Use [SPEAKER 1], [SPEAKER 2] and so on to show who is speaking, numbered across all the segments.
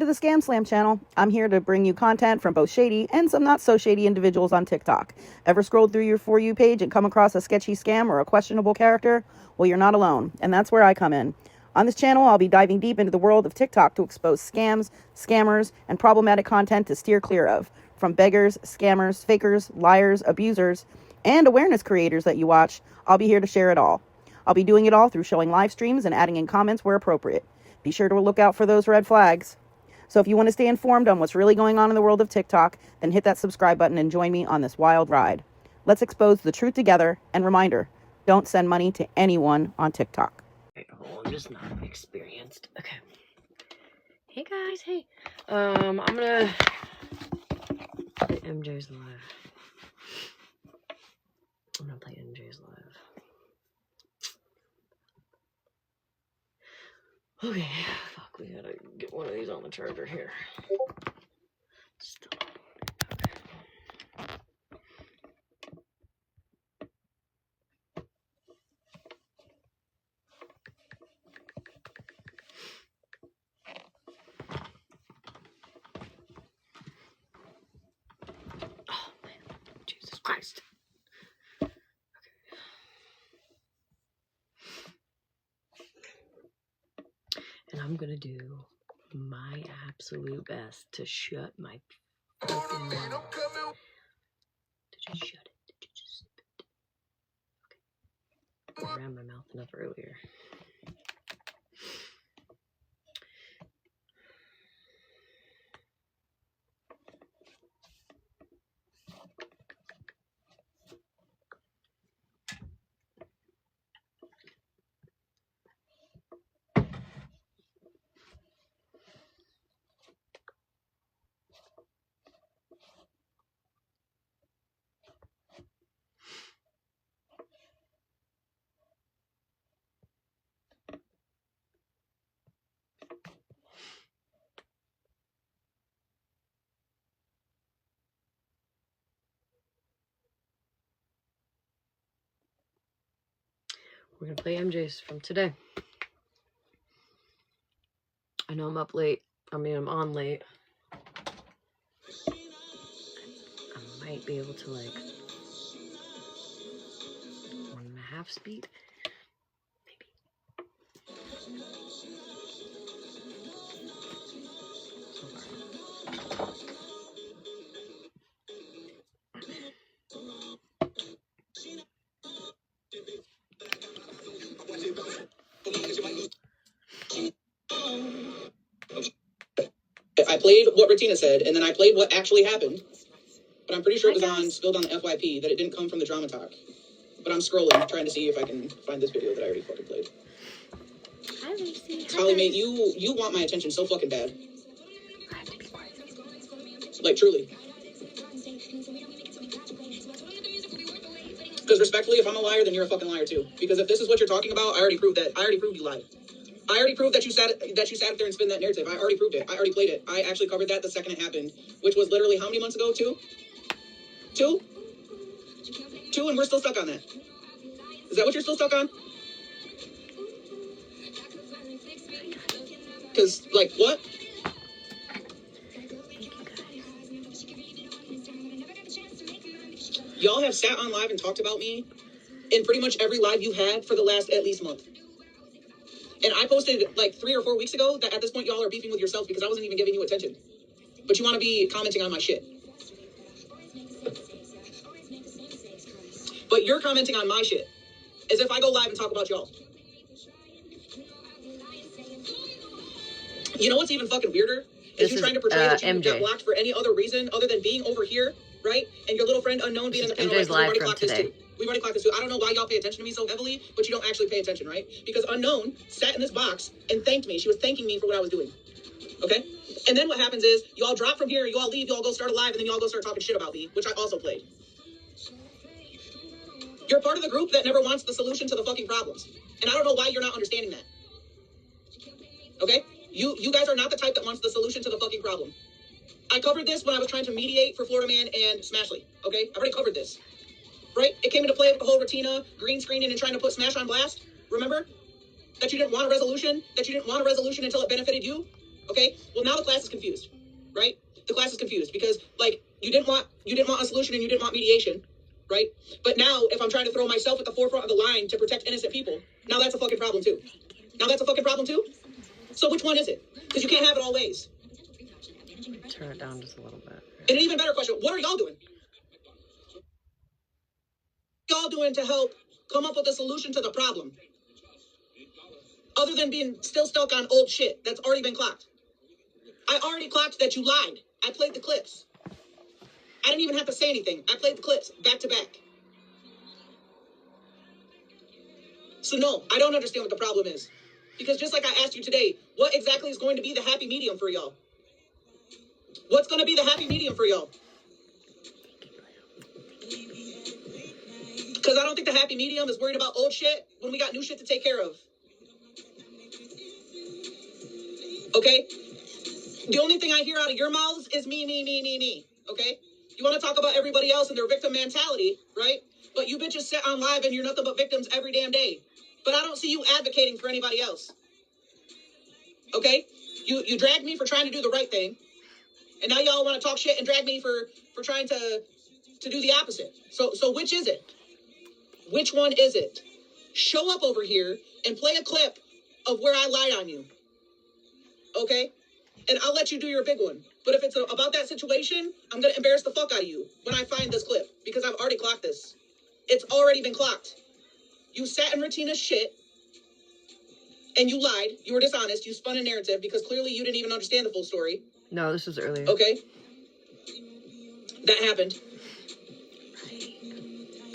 [SPEAKER 1] to the Scamslam channel. I'm here to bring you content from both shady and some not so shady individuals on TikTok. Ever scrolled through your For You page and come across a sketchy scam or a questionable character? Well, you're not alone, and that's where I come in. On this channel, I'll be diving deep into the world of TikTok to expose scams, scammers, and problematic content to steer clear of. From beggars, scammers, fakers, liars, abusers, and awareness creators that you watch, I'll be here to share it all. I'll be doing it all through showing live streams and adding in comments where appropriate. Be sure to look out for those red flags. So if you want to stay informed on what's really going on in the world of TikTok, then hit that subscribe button and join me on this wild ride. Let's expose the truth together, and reminder, don't send money to anyone on TikTok.
[SPEAKER 2] Oh, I'm just not experienced. Okay. Hey guys, hey. I'm gonna play MJ's Live. I'm gonna play MJ's Live. Okay, fuck, we gotta get one of these on the charger here. Still. Oh man, Jesus Christ. And I'm gonna do my absolute best to shut my fucking mouth. Did you shut it? Did you just spit it? Okay. I ran my mouth enough earlier. We're gonna play MJ's from today. I know I'm up late. I mean, I'm on late. I might be able to, like, 1.5 speed. Maybe. So far.
[SPEAKER 3] I played what Ratina said, and then I played what actually happened. But I'm pretty sure it was spilled on the FYP, that it didn't come from the drama talk. But I'm scrolling, trying to see if I can find this video that I already fucking played.
[SPEAKER 2] Hi, Lucy.
[SPEAKER 3] Holly, mate, you want my attention so fucking bad. Like, truly. Because respectfully, if I'm a liar, then you're a fucking liar too. Because if this is what you're talking about, I already proved you lied. I already proved that you sat up there and spin that narrative. I already proved it. I already played it. I actually covered that the second it happened, which was literally how many months ago? Two, and we're still stuck on that. Is that what you're still stuck on? Because, like, what? Y'all have sat on live and talked about me in pretty much every live you had for the last at least month. And I posted like 3 or 4 weeks ago that at this point y'all are beefing with yourself because I wasn't even giving you attention. But you want to be commenting on my shit. But you're commenting on my shit as if I go live and talk about y'all. You know what's even fucking weirder? Is you trying to portray that you got blocked for any other reason other than being over here, right? And your little friend Unknown being in the panel.
[SPEAKER 2] MJ's live from today.
[SPEAKER 3] We've already clocked this too. I don't know why y'all pay attention to me so heavily, but you don't actually pay attention, right? Because Unknown sat in this box and thanked me. She was thanking me for what I was doing. Okay? And then what happens is, you all drop from here, you all leave, you all go start a live, and then you all go start talking shit about me, which I also played. You're part of the group that never wants the solution to the fucking problems. And I don't know why you're not understanding that. Okay? You guys are not the type that wants the solution to the fucking problem. I covered this when I was trying to mediate for Florida Man and Smashley. Okay? I already covered this. Right? It came into play with the whole Ratina green screening and trying to put Smash on blast. Remember? That you didn't want a resolution? That you didn't want a resolution until it benefited you? Okay? Well, now the class is confused, right? The class is confused because, like, you didn't want a solution and you didn't want mediation, right? But now, if I'm trying to throw myself at the forefront of the line to protect innocent people, now that's a fucking problem too. Now that's a fucking problem too. So which one is it? Because you can't have it all ways.
[SPEAKER 2] Turn it down just a little bit.
[SPEAKER 3] And an even better question: what are y'all doing? Y'all doing to help come up with a solution to the problem, other than being still stuck on old shit that's already been clocked? I already clocked that you lied. I played the clips. I didn't even have to say anything. I played the clips back to back. So no, I don't understand what the problem is. Because just like I asked you today, what exactly is going to be the happy medium for y'all? What's going to be the happy medium for y'all? Because I don't think the happy medium is worried about old shit when we got new shit to take care of. Okay? The only thing I hear out of your mouths is me. Okay? You want to talk about everybody else and their victim mentality, right? But you bitches sit on live and you're nothing but victims every damn day. But I don't see you advocating for anybody else. Okay? You dragged me for trying to do the right thing. And now y'all want to talk shit and drag me for trying to do the opposite. So which is it? Which one is it? Show up over here and play a clip of where I lied on you. Okay? And I'll let you do your big one. But if it's about that situation, I'm going to embarrass the fuck out of you when I find this clip. Because I've already clocked this. It's already been clocked. You sat in Retina's shit. And you lied. You were dishonest. You spun a narrative because clearly you didn't even understand the full story.
[SPEAKER 2] No, this was earlier.
[SPEAKER 3] Okay? That happened.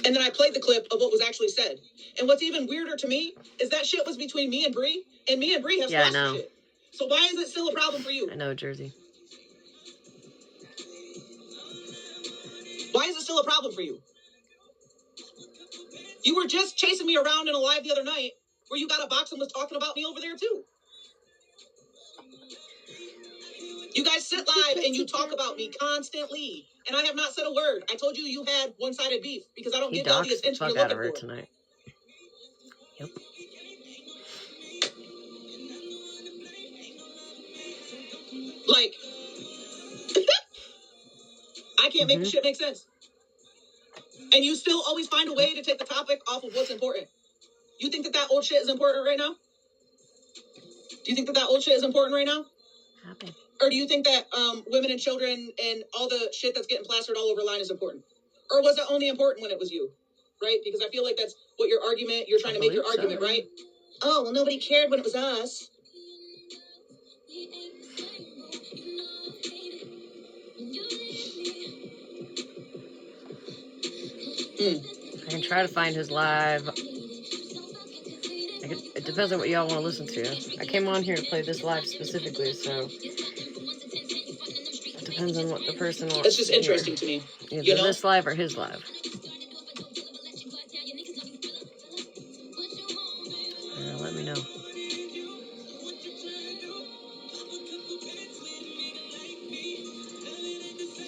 [SPEAKER 3] And then I played the clip of what was actually said. And what's even weirder to me is that shit was between me and Bree. And me and Bree have squashed the shit. So why is it still a problem for you?
[SPEAKER 2] I know, Jersey.
[SPEAKER 3] Why is it still a problem for you? You were just chasing me around in a live the other night where you got a box and was talking about me over there too. You guys sit live and you talk about me constantly. And I have not said a word. I told you had one-sided beef because I don't give y'all the attention you're looking for.
[SPEAKER 2] Tonight. Yep.
[SPEAKER 3] Like, I can't make the shit make sense. And you still always find a way to take the topic off of what's important. You think that old shit is important right now? Do you think that old shit is important right now?
[SPEAKER 2] Happy.
[SPEAKER 3] Or do you think that women and children and all the shit that's getting plastered all over line is important? Or was it only important when it was you? Right? Because I feel like that's what you're trying to make your argument, right? Oh, well, nobody cared when it was us.
[SPEAKER 2] I can try to find his live. It depends on what y'all want to listen to. I came on here to play this live specifically, so it depends on what the person wants.
[SPEAKER 3] It's just interesting to me.
[SPEAKER 2] Either this live or his live. Let me know.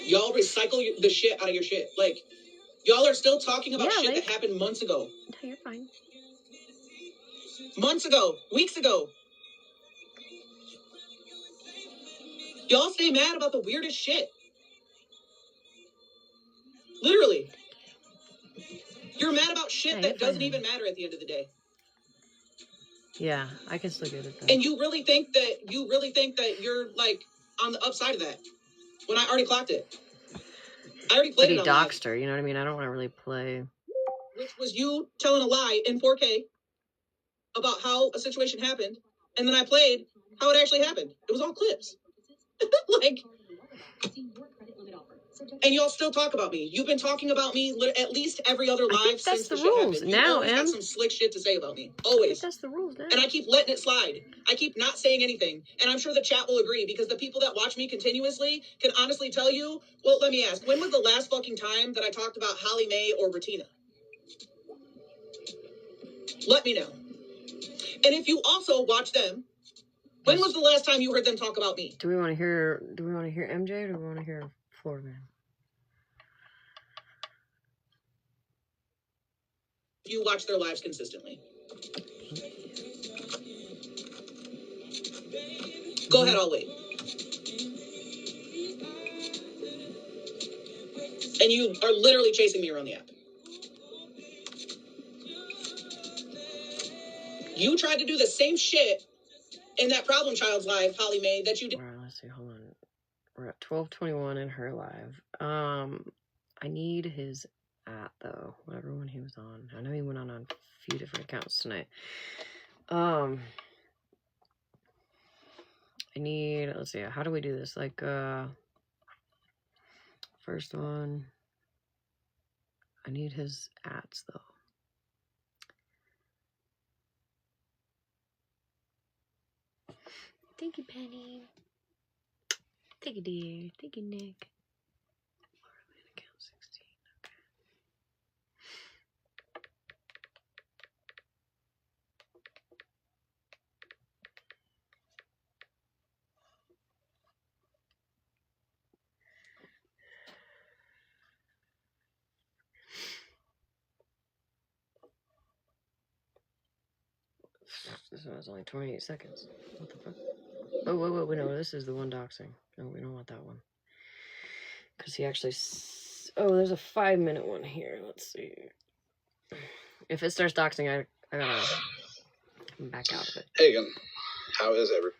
[SPEAKER 3] Y'all recycle the shit out of your shit. Like, y'all are still talking about shit that happened months ago.
[SPEAKER 2] No, you're fine.
[SPEAKER 3] Months ago. Weeks ago. Y'all stay mad about the weirdest shit. Literally. You're mad about shit that doesn't even matter at the end of the day.
[SPEAKER 2] Yeah, I can still get it though.
[SPEAKER 3] And you really think that you're like on the upside of that when I already clocked it. I already played it on live.
[SPEAKER 2] Doxed her, you know what I mean? I don't want to really play.
[SPEAKER 3] Which was you telling a lie in 4K about how a situation happened, and then I played how it actually happened. It was all clips. Like, and y'all still talk about me. You've been talking about me at least every other live since the shit happened. You always got some slick shit to say about me. Always.
[SPEAKER 2] That's the rules now.
[SPEAKER 3] And I keep letting it slide. I keep not saying anything. And I'm sure the chat will agree because the people that watch me continuously can honestly tell you, well, let me ask, when was the last fucking time that I talked about Holly Mae or Retina? Let me know. And if you also watch them, when was the last time you heard them talk about me?
[SPEAKER 2] Do we want to hear MJ or do we want to hear Florida Man?
[SPEAKER 3] You watch their lives consistently. Go ahead, I'll wait. And you are literally chasing me around the app. You tried to do the same shit in that problem child's live, Holly Mae, that you did.
[SPEAKER 2] All right, let's see. Hold on. We're at 12:21 in her live. I need his at though. Whatever one he was on. I know he went on a few different accounts tonight. I need. Let's see. How do we do this? Like, first one. I need his ats though. Thank you, Penny. Thank you, dear. Thank you, Nick. Account 16. Okay. This one was only 28 seconds. What the fuck? Oh, wait, no, this is the one doxing. No, we don't want that one. Because he actually... Oh, there's a 5-minute one here. Let's see. If it starts doxing, I gotta back out of it.
[SPEAKER 4] Hey, again. How is everyone?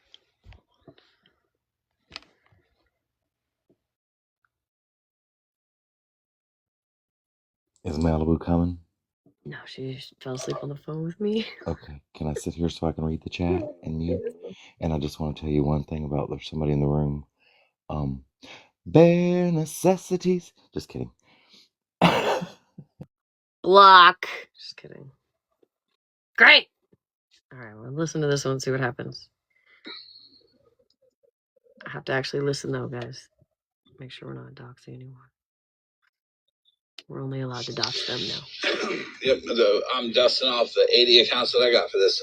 [SPEAKER 5] Is Malibu coming?
[SPEAKER 2] No, she fell asleep on the phone with me.
[SPEAKER 5] Okay, can I sit here so I can read the chat and mute? And I just want to tell you one thing about there's somebody in the room. Bare necessities. Just kidding.
[SPEAKER 2] Block. Just kidding. Great. All right, well, listen to this one and see what happens. I have to actually listen though, guys. Make sure we're not doxing anyone. We're only allowed to dox them now.
[SPEAKER 4] Yep, I'm dusting off the 80 accounts that I got for this.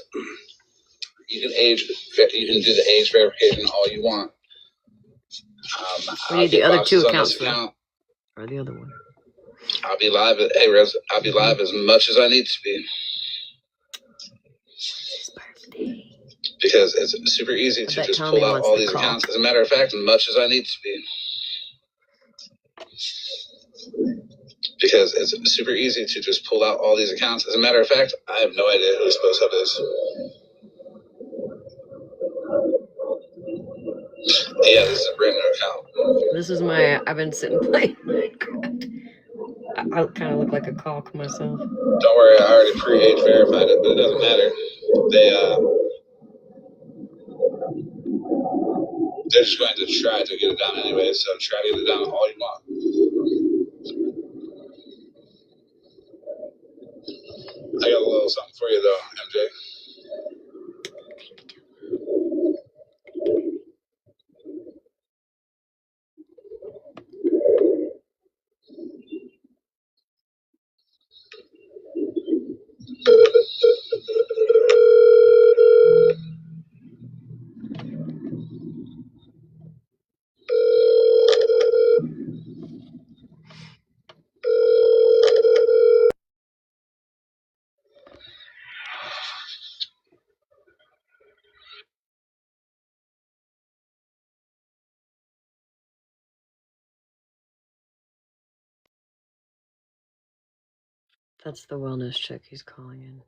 [SPEAKER 4] You can do the age verification all you want.
[SPEAKER 2] We need the other 2 accounts though. Or the other one.
[SPEAKER 4] I'll be live at I'll be live as much as I need to be.
[SPEAKER 2] It's his birthday.
[SPEAKER 4] Because it's super easy to just pull out all these accounts. As a matter of fact, as much as I need to be. Because it's super easy to just pull out all these accounts. As a matter of fact, I have no idea who supposed to have this. Yeah, this is a brand new account.
[SPEAKER 2] This is my, I've been sitting playing Minecraft. I kind of look like a cock myself.
[SPEAKER 4] Don't worry, I already pre-age verified it, but it doesn't matter. They're just going to try to get it down anyway, so try to get it down all you want. I got a little something for you though, MJ.
[SPEAKER 2] That's the wellness check he's calling in.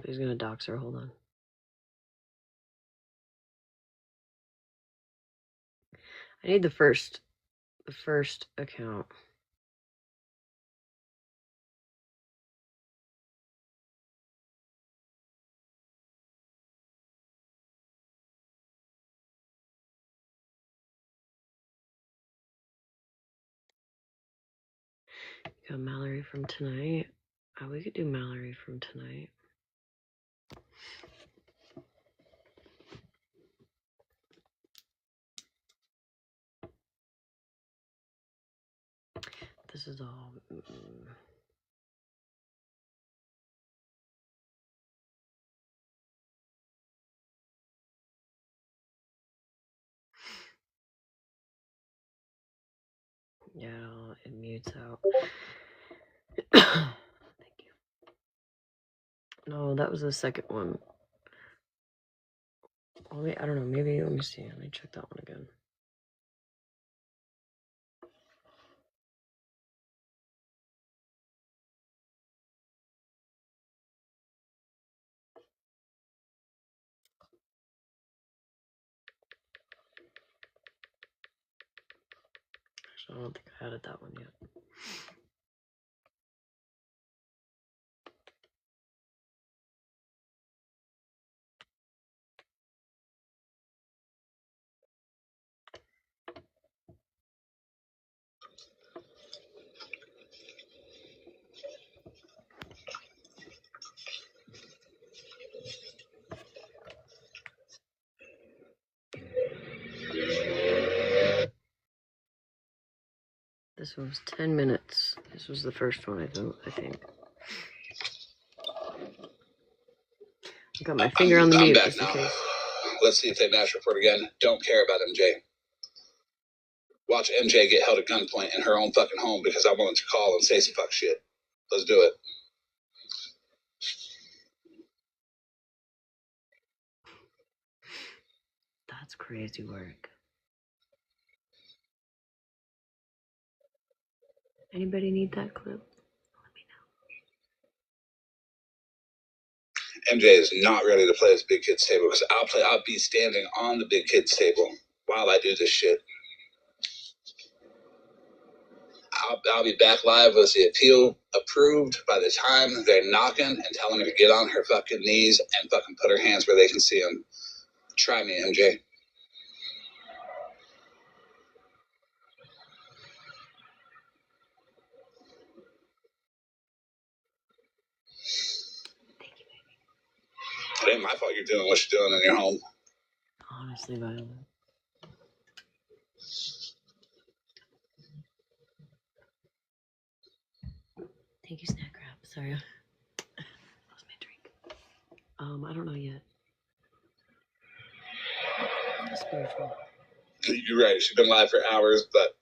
[SPEAKER 2] He's gonna dox her, hold on. I need the first account. Got Mallory from tonight. Oh, we could do Mallory from tonight. This is all. Yeah, it mutes out. Thank you. No, that was the second one. Oh, wait, I don't know. Maybe, let me see. Let me check that one again. Actually, I don't think I added that one yet. This one was 10 minutes. This was the first one, I think. I got my finger on the mute just in case.
[SPEAKER 4] Let's see if they match report again. Don't care about MJ. Watch MJ get held at gunpoint in her own fucking home because I wanted to call and say some fuck shit. Let's do it.
[SPEAKER 2] That's crazy work. Anybody need that clip? Let me
[SPEAKER 4] MJ is not ready to play this big kids table because I'll be standing on the big kids table while I do this shit. I'll be back live with the appeal approved by the time they're knocking and telling her to get on her fucking knees and fucking put her hands where they can see them. Try me, MJ. It ain't my fault you're doing what you're doing in your home.
[SPEAKER 2] Honestly, Violet. Thank you, Snack Wrap. Sorry, I lost my drink. I don't know yet. Spiritual.
[SPEAKER 4] You're right. She's been live for hours, but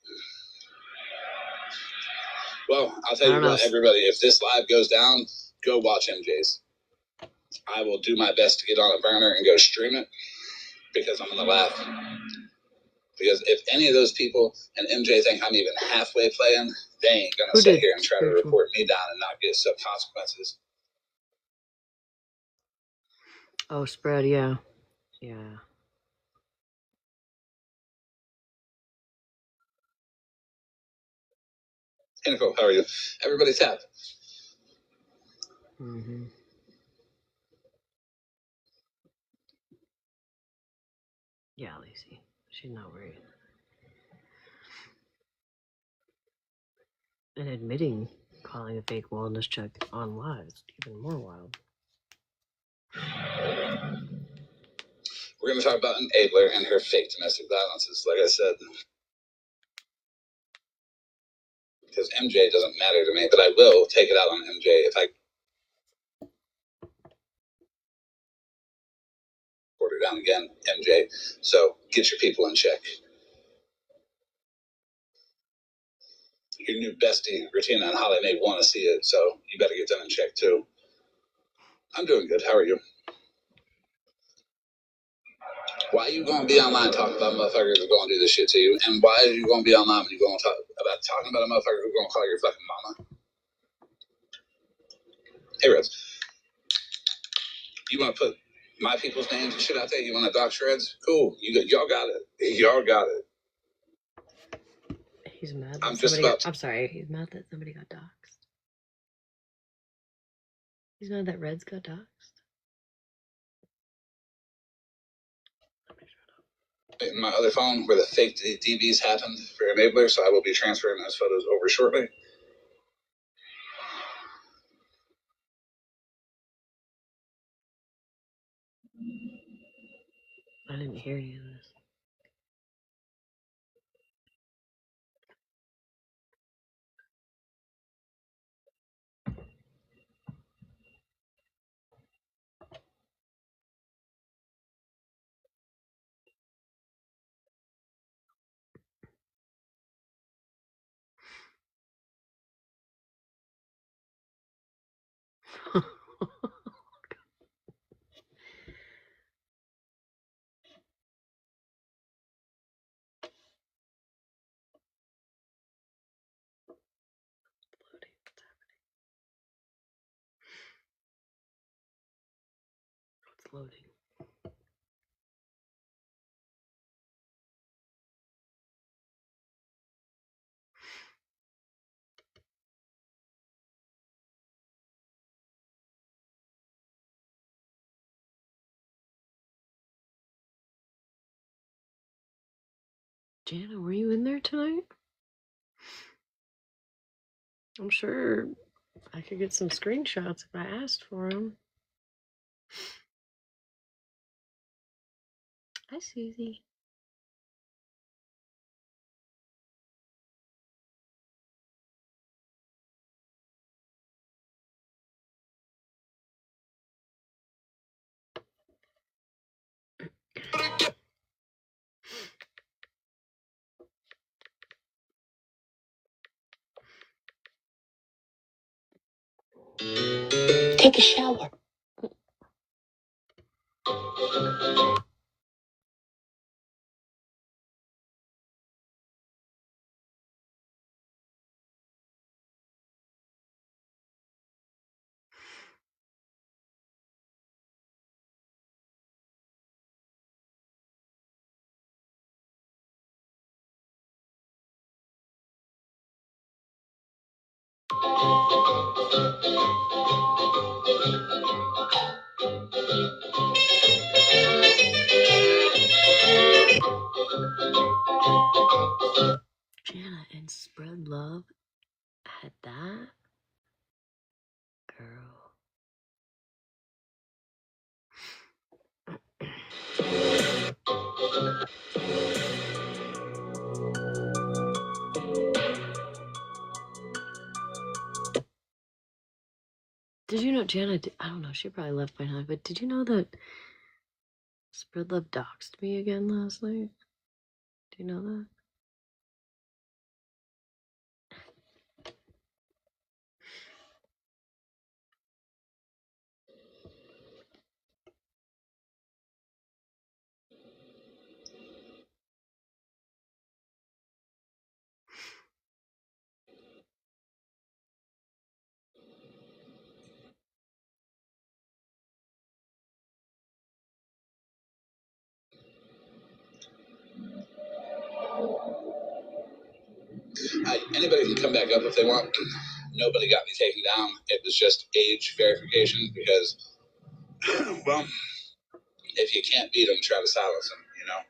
[SPEAKER 4] well, I'll tell you what, everybody. If this live goes down, go watch MJ's. I will do my best to get on a burner and go stream it because I'm gonna laugh. Because if any of those people and MJ think I'm even halfway playing, they ain't gonna sit here and try to report me down and not get some consequences.
[SPEAKER 2] Oh, spread, yeah. Yeah.
[SPEAKER 4] Hey, Nicole, how are you? Everybody tap.
[SPEAKER 2] Mm-hmm. Yeah, Lacey. She's not worried. And admitting calling a fake wellness check on live is even more wild.
[SPEAKER 4] We're going to talk about Enabler and her fake domestic violences, like I said. Because MJ doesn't matter to me, but I will take it out on MJ if I order down again, MJ. So get your people in check. Your new bestie, Regina and Holly, may want to see it, so you better get them in check too. I'm doing good. How are you? Why are you going to be online talking about motherfuckers who are going to do this shit to you? And why are you going to be online when you're going to talk about talking about a motherfucker who's going to call your fucking mama? Hey, Reds, you want to put my people's names and shit out there? You want to dox Reds? Cool. Y'all got it. Y'all got it.
[SPEAKER 2] He's mad that I'm sorry. He's mad that somebody got doxxed. He's mad that Reds got doxxed.
[SPEAKER 4] In my other phone where the fake DVs happened for Enabler, so I will be transferring those photos over shortly.
[SPEAKER 2] I didn't hear any of this. floating. Jana, were you in there tonight? I'm sure I could get some screenshots if I asked for them. Hi, Susie.
[SPEAKER 3] Take a shower.
[SPEAKER 2] Jana and Spread Love had that? Girl. Did you know Jana, I don't know, she probably left by now, but did you know that Spread Love doxed me again last night? Do you know that?
[SPEAKER 4] Anybody can come back up if they want. Nobody got me taken down. It was just age verification because, well, if you can't beat them, try to silence them, you know?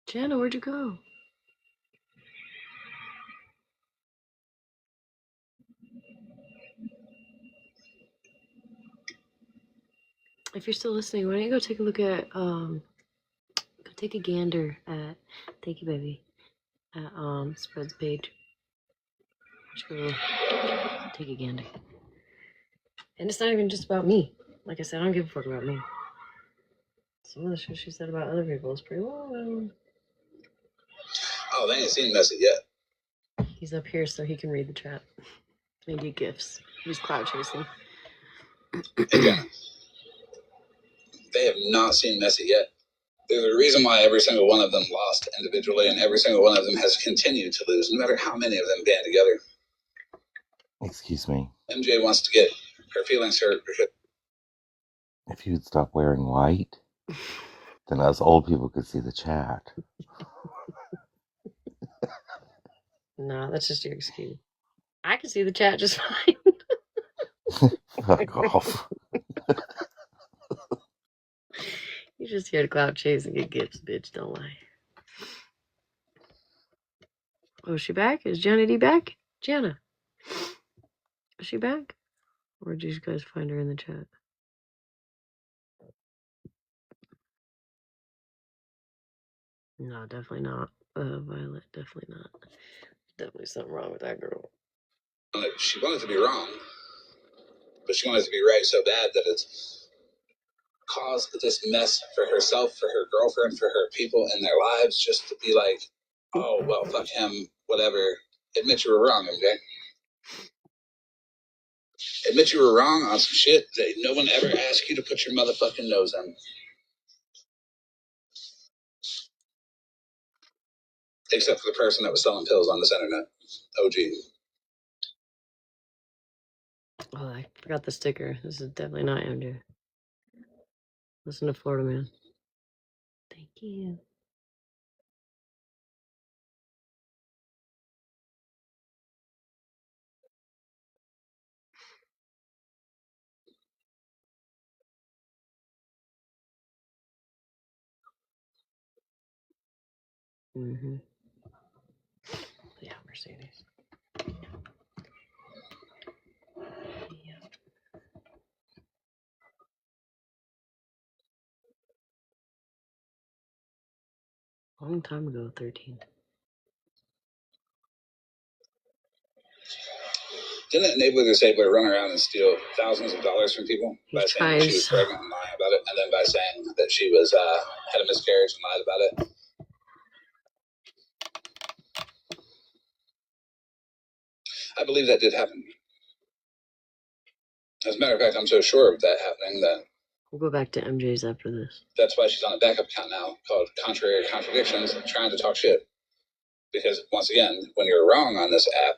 [SPEAKER 2] Jana, where'd you go? If you're still listening, why don't you go take a look at, go take a gander at, thank you, baby, at, Spread's page. Just go take a gander. And it's not even just about me. Like I said, I don't give a fuck about me. Some of the shit she said about other people is pretty well.
[SPEAKER 4] Oh, they ain't seen Messy yet.
[SPEAKER 2] He's up here so he can read the chat. And get gifts. He's cloud chasing.
[SPEAKER 4] Again, they have not seen Messy yet. There's a reason why every single one of them lost individually, and every single one of them has continued to lose, no matter how many of them band together.
[SPEAKER 5] Excuse me.
[SPEAKER 4] MJ wants to get her feelings hurt because
[SPEAKER 5] If you'd stop wearing white, then us old people could see the chat.
[SPEAKER 2] No, that's just your excuse. I can see the chat just fine.
[SPEAKER 5] Fuck off.
[SPEAKER 2] You're just here to cloud chase and get gifts, bitch. Don't lie. Oh, is she back? Is Jana D back? Jana. Is she back? Or did you guys find her in the chat? No, definitely not. Violet, definitely not. Definitely something wrong with that girl.
[SPEAKER 4] she wanted to be wrong, but she wanted to be right so bad that it's caused this mess for herself, for her girlfriend, for her people in their lives, just to be like, oh, well, fuck him, whatever. Admit you were wrong, MJ. Admit you were wrong on some shit that no one ever asked you to put your motherfucking nose in. Except for the person that was selling pills on this internet. OG.
[SPEAKER 2] Oh, I forgot the sticker. This is definitely not MJ. Listen to Florida Man. Thank you. Mm-hmm. Yeah, Mercedes. Yeah. Long time ago, 13.
[SPEAKER 4] Didn't Enabler Disabler run around and steal thousands of dollars from people by saying that she was
[SPEAKER 2] so.
[SPEAKER 4] pregnant and lying about it, and then by saying that she was had a miscarriage and lied about it? I believe that did happen. As a matter of fact, I'm so sure of that happening that
[SPEAKER 2] We'll go back to MJ's after this.
[SPEAKER 4] that's why she's on a backup account now called Contrary Contradictions, trying to talk shit. Because once again, when you're wrong on this app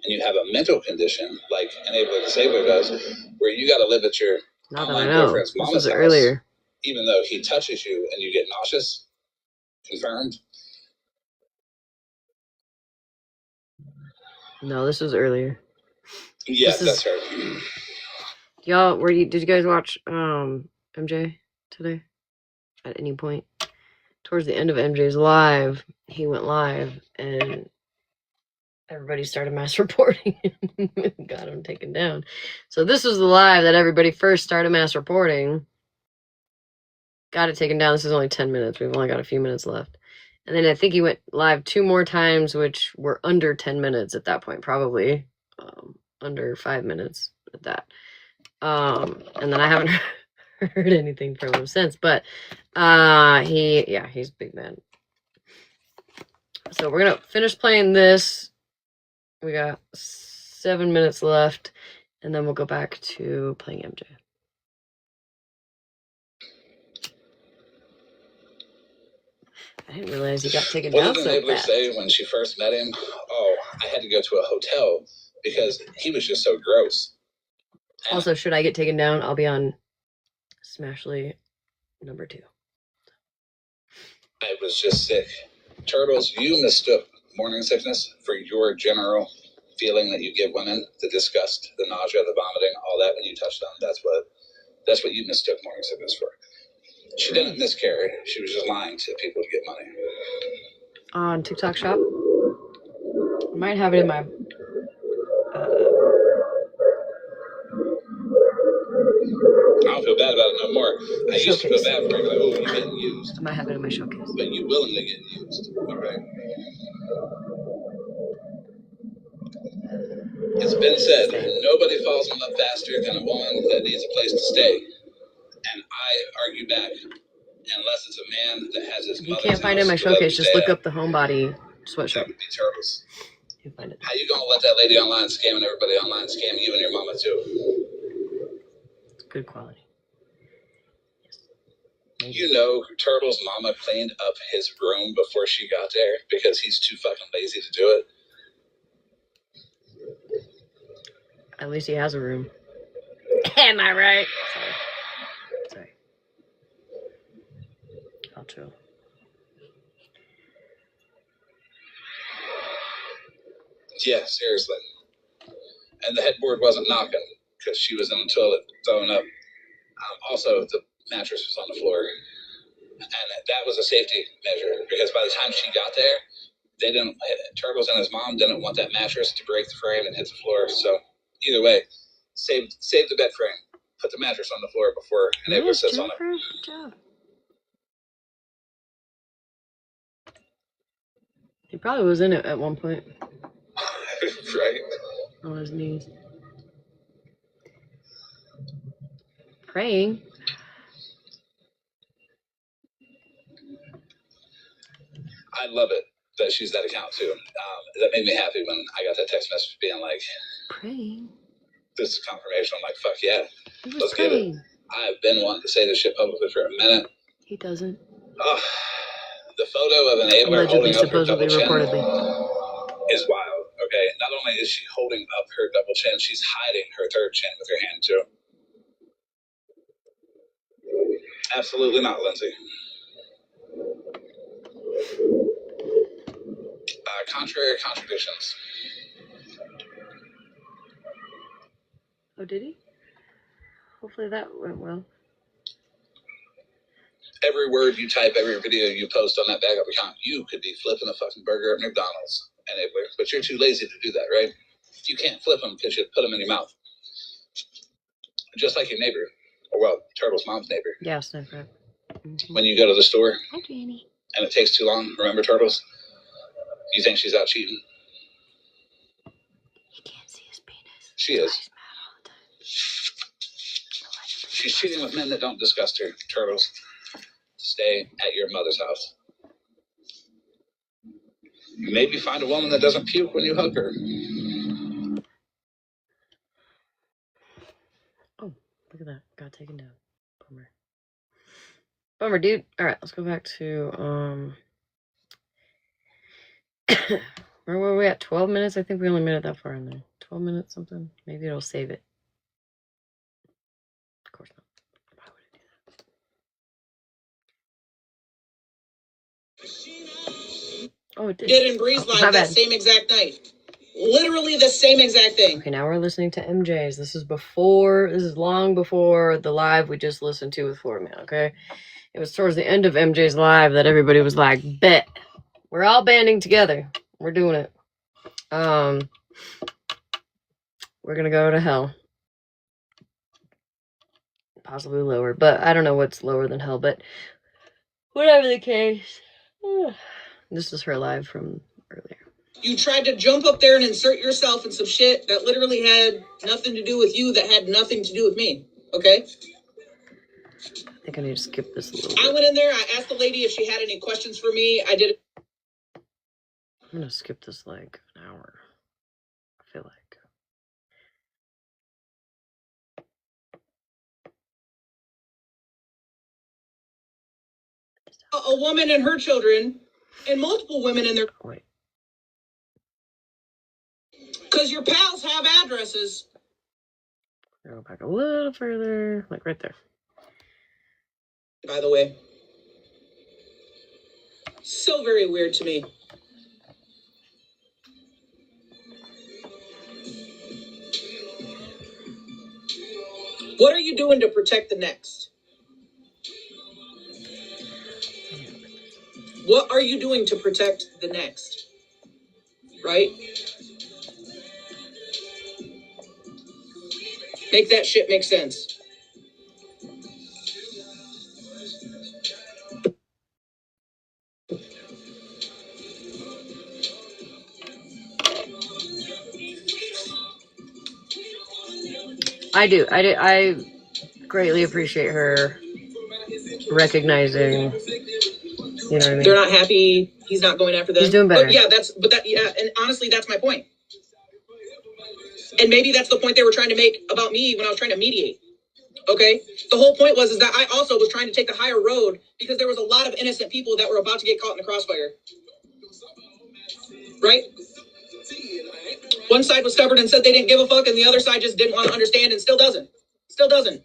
[SPEAKER 4] and you have a mental condition like Enabler Disabler does, where you got to live at your online boyfriend's mama's house, earlier, even though he touches you and you get nauseous, confirmed.
[SPEAKER 2] No, this was earlier.
[SPEAKER 4] Yeah, that's right.
[SPEAKER 2] Y'all, did you guys watch MJ today? At any point? Towards the end of MJ's live, he went live and everybody started mass reporting him and got him taken down. So this was the live that everybody first started mass reporting. Got it taken down. This is only 10 minutes. We've only got a few minutes left. And then I think he went live 2 more times, which were under 10 minutes at that point, probably under 5 minutes at that. And then I haven't heard anything from him since, but he's a big man. So we're gonna finish playing this. We got 7 minutes left, and then we'll go back to playing MJ. I didn't realize he got taken down so fast. What did Enabler say when she first met him? Oh, I had to go to a hotel because he was just so gross. And also, should I get taken down, I'll be on Smashly number 2. I was just sick. Turtles, you mistook morning sickness for your general feeling that you give women, the disgust, the nausea, the vomiting, all that when you touch them. That's what you mistook morning sickness for. She didn't miscarry. She was just lying to people to get money. On TikTok Shop? I might have it in my... I don't feel bad about it no more. I used to feel bad for it. Like, oh, you're getting used. I might have it in my showcase. But you willingly get used. All right. It's been said, nobody falls in love faster than a woman that needs a place to stay. And I argue back, unless it's a man that has his mother's house. If you can't find it in my showcase, just look up the homebody sweatshirt. That would be Turtles. You find it. How you gonna let that lady online scam and everybody online scam you and your mama too? It's good quality. Yes. You know, Turtles' mama cleaned up his room before she got there because he's too fucking lazy to do it. At least he has a room. Am I right? Sorry. I'll chill. Yeah, seriously. And the headboard wasn't knocking because she was in the toilet throwing up. Also, the mattress was on the floor. And that was a safety measure because by the time she got there, Turtles and his mom didn't want that mattress to break the frame and hit the floor. So either way, save the bed frame. Put the mattress on the floor before a neighbor sits on it. Good job. He probably was in it at one point. Right. On his knees. Praying. I love it that she's that account too. That made me happy when I got that text message being like, praying. This is confirmation. I'm like, fuck yeah. Let's get it. I've been wanting to say this shit publicly for a minute. He doesn't. The photo of an Enabler holding up her double chin is wild.
[SPEAKER 4] Okay, not only is she holding up her double chin, she's hiding her third chin with her hand too. Absolutely not, Lindsay. Contrary contradictions.
[SPEAKER 2] Oh, did he? Hopefully that went well.
[SPEAKER 4] Every word you type, every video you post on that backup account, you could be flipping a fucking burger at McDonald's. But you're too lazy to do that, right? You can't flip them because you put them in your mouth. Just like your neighbor. Or, well, Turtle's mom's neighbor.
[SPEAKER 2] Yeah, Sniper. Mm-hmm.
[SPEAKER 4] When you go to the store.
[SPEAKER 2] Hi, Danny.
[SPEAKER 4] And it takes too long. Remember, Turtles? You think she's out cheating?
[SPEAKER 2] You can't see his penis.
[SPEAKER 4] She is.
[SPEAKER 2] He's mad all the time.
[SPEAKER 4] She's cheating with men that don't disgust her, Turtles. Stay at your mother's house. Maybe find a woman that doesn't puke when you hug her.
[SPEAKER 2] Oh, look at that. Got taken down. Bummer. Bummer, dude. Alright, let's go back to, where were we at? 12 minutes? I think we only made it that far in there. 12 minutes something? Maybe it'll save it. Of course not. Why would it do that? Oh, it did.
[SPEAKER 3] Did in Breeze Live that same exact night. Literally the same exact thing.
[SPEAKER 2] Okay, now we're listening to MJ's. This is long before the live we just listened to with Florida Man, okay? It was towards the end of MJ's live that everybody was like, bet. We're all banding together. We're doing it. We're gonna go to hell. Possibly lower, but I don't know what's lower than hell, but whatever the case. This is her live from earlier.
[SPEAKER 3] You tried to jump up there and insert yourself in some shit that literally had nothing to do with you, that had nothing to do with me, okay?
[SPEAKER 2] I think I need to skip this a little bit.
[SPEAKER 3] I went in there, I asked the lady if she had any questions for me. I did.
[SPEAKER 2] I'm gonna skip this like an hour. I feel like.
[SPEAKER 3] A woman and her children, and multiple women in their...
[SPEAKER 2] Wait.
[SPEAKER 3] Because your pals have addresses.
[SPEAKER 2] Go back a little further, like right there.
[SPEAKER 3] By the way. So very weird to me. What are you doing to protect the next? What are you doing to protect the next? Right? Make that shit make sense.
[SPEAKER 2] I do. I greatly appreciate her recognizing. You know what I mean?
[SPEAKER 3] They're not happy. He's not going after them.
[SPEAKER 2] He's doing better.
[SPEAKER 3] But yeah, and honestly, that's my point. And maybe that's the point they were trying to make about me when I was trying to mediate. Okay? The whole point was that I also was trying to take the higher road because there was a lot of innocent people that were about to get caught in the crossfire. Right? One side was stubborn and said they didn't give a fuck, and the other side just didn't want to understand and still doesn't. Still doesn't.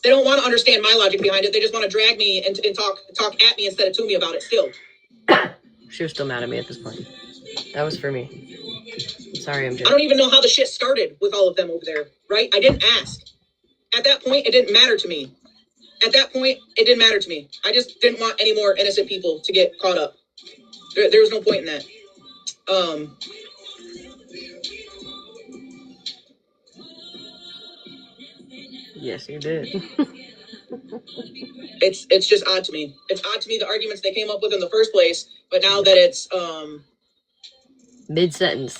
[SPEAKER 3] They don't want to understand my logic behind it. They just want to drag me and talk at me instead of to me about it still.
[SPEAKER 2] She was still mad at me at this point. That was for me. Sorry, MJ.
[SPEAKER 3] I don't even know how the shit started with all of them over there, right? I didn't ask. At that point, it didn't matter to me. At that point, it didn't matter to me. I just didn't want any more innocent people to get caught up. There was no point in that.
[SPEAKER 2] Yes, you did.
[SPEAKER 3] It's just odd to me. It's odd to me the arguments they came up with in the first place, but now that it's
[SPEAKER 2] mid-sentence,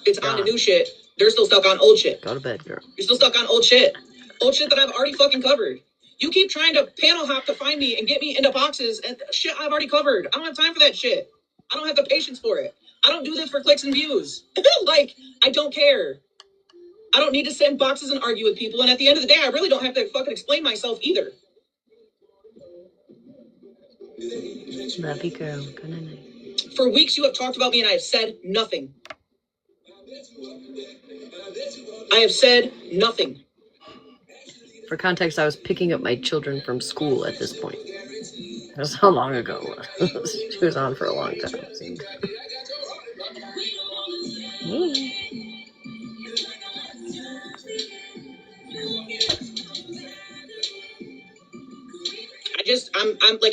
[SPEAKER 3] it's on to new shit. They're still stuck on old shit.
[SPEAKER 2] Go to bed, girl.
[SPEAKER 3] You're still stuck on old shit that I've already fucking covered. You keep trying to panel hop to find me and get me into boxes and shit I've already covered. I don't have time for that shit. I don't have the patience for it. I don't do this for clicks and views. Like, I don't care. I don't need to sit in boxes and argue with people. And at the end of the day, I really don't have to fucking explain myself either.
[SPEAKER 2] Love you, girl. Good night.
[SPEAKER 3] For weeks, you have talked about me and I have said nothing. I have said nothing.
[SPEAKER 2] For context, I was picking up my children from school at this point. That's how long ago it was. She was on for a long time, it seemed.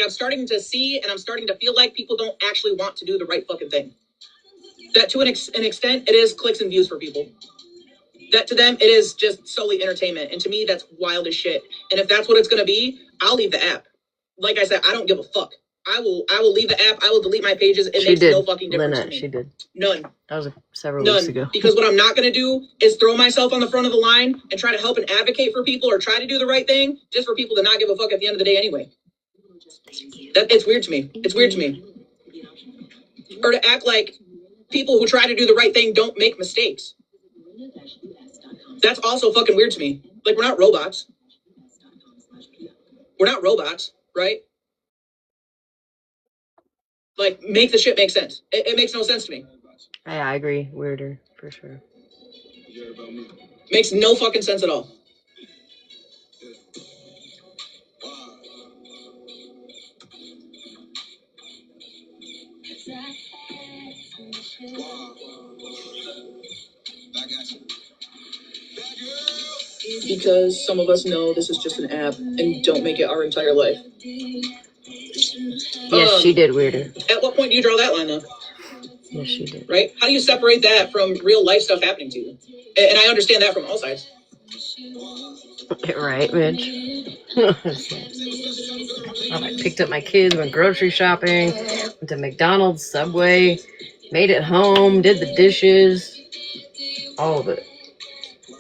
[SPEAKER 3] I'm starting to see and I'm starting to feel like people don't actually want to do the right fucking thing. That to an extent, it is clicks and views for people. That to them, it is just solely entertainment. And to me, that's wild as shit. And if that's what it's going to be, I'll leave the app. Like I said, I don't give a fuck. I will leave the app. I will delete my pages. It makes no fucking difference to me.
[SPEAKER 2] She did.
[SPEAKER 3] None.
[SPEAKER 2] That was several weeks ago.
[SPEAKER 3] Because what I'm not going to do is throw myself on the front of the line and try to help and advocate for people or try to do the right thing just for people to not give a fuck at the end of the day anyway. It's weird to me. It's weird to me. Or to act like people who try to do the right thing don't make mistakes. That's also fucking weird to me. Like, we're not robots. We're not robots, right? Like, make the shit make sense. It makes no sense to me.
[SPEAKER 2] Yeah, I agree. Weirder, for sure.
[SPEAKER 3] Makes no fucking sense at all. Because some of us know this is just an app and don't make it our entire life.
[SPEAKER 2] Yes, she did, weirder.
[SPEAKER 3] At what point do you draw that line, though?
[SPEAKER 2] Yes, she did.
[SPEAKER 3] Right? How do you separate that from real life stuff happening to you? And I understand that from all sides.
[SPEAKER 2] Right, Mitch? I picked up my kids, went grocery shopping, went to McDonald's, Subway, made it home, did the dishes, all of it.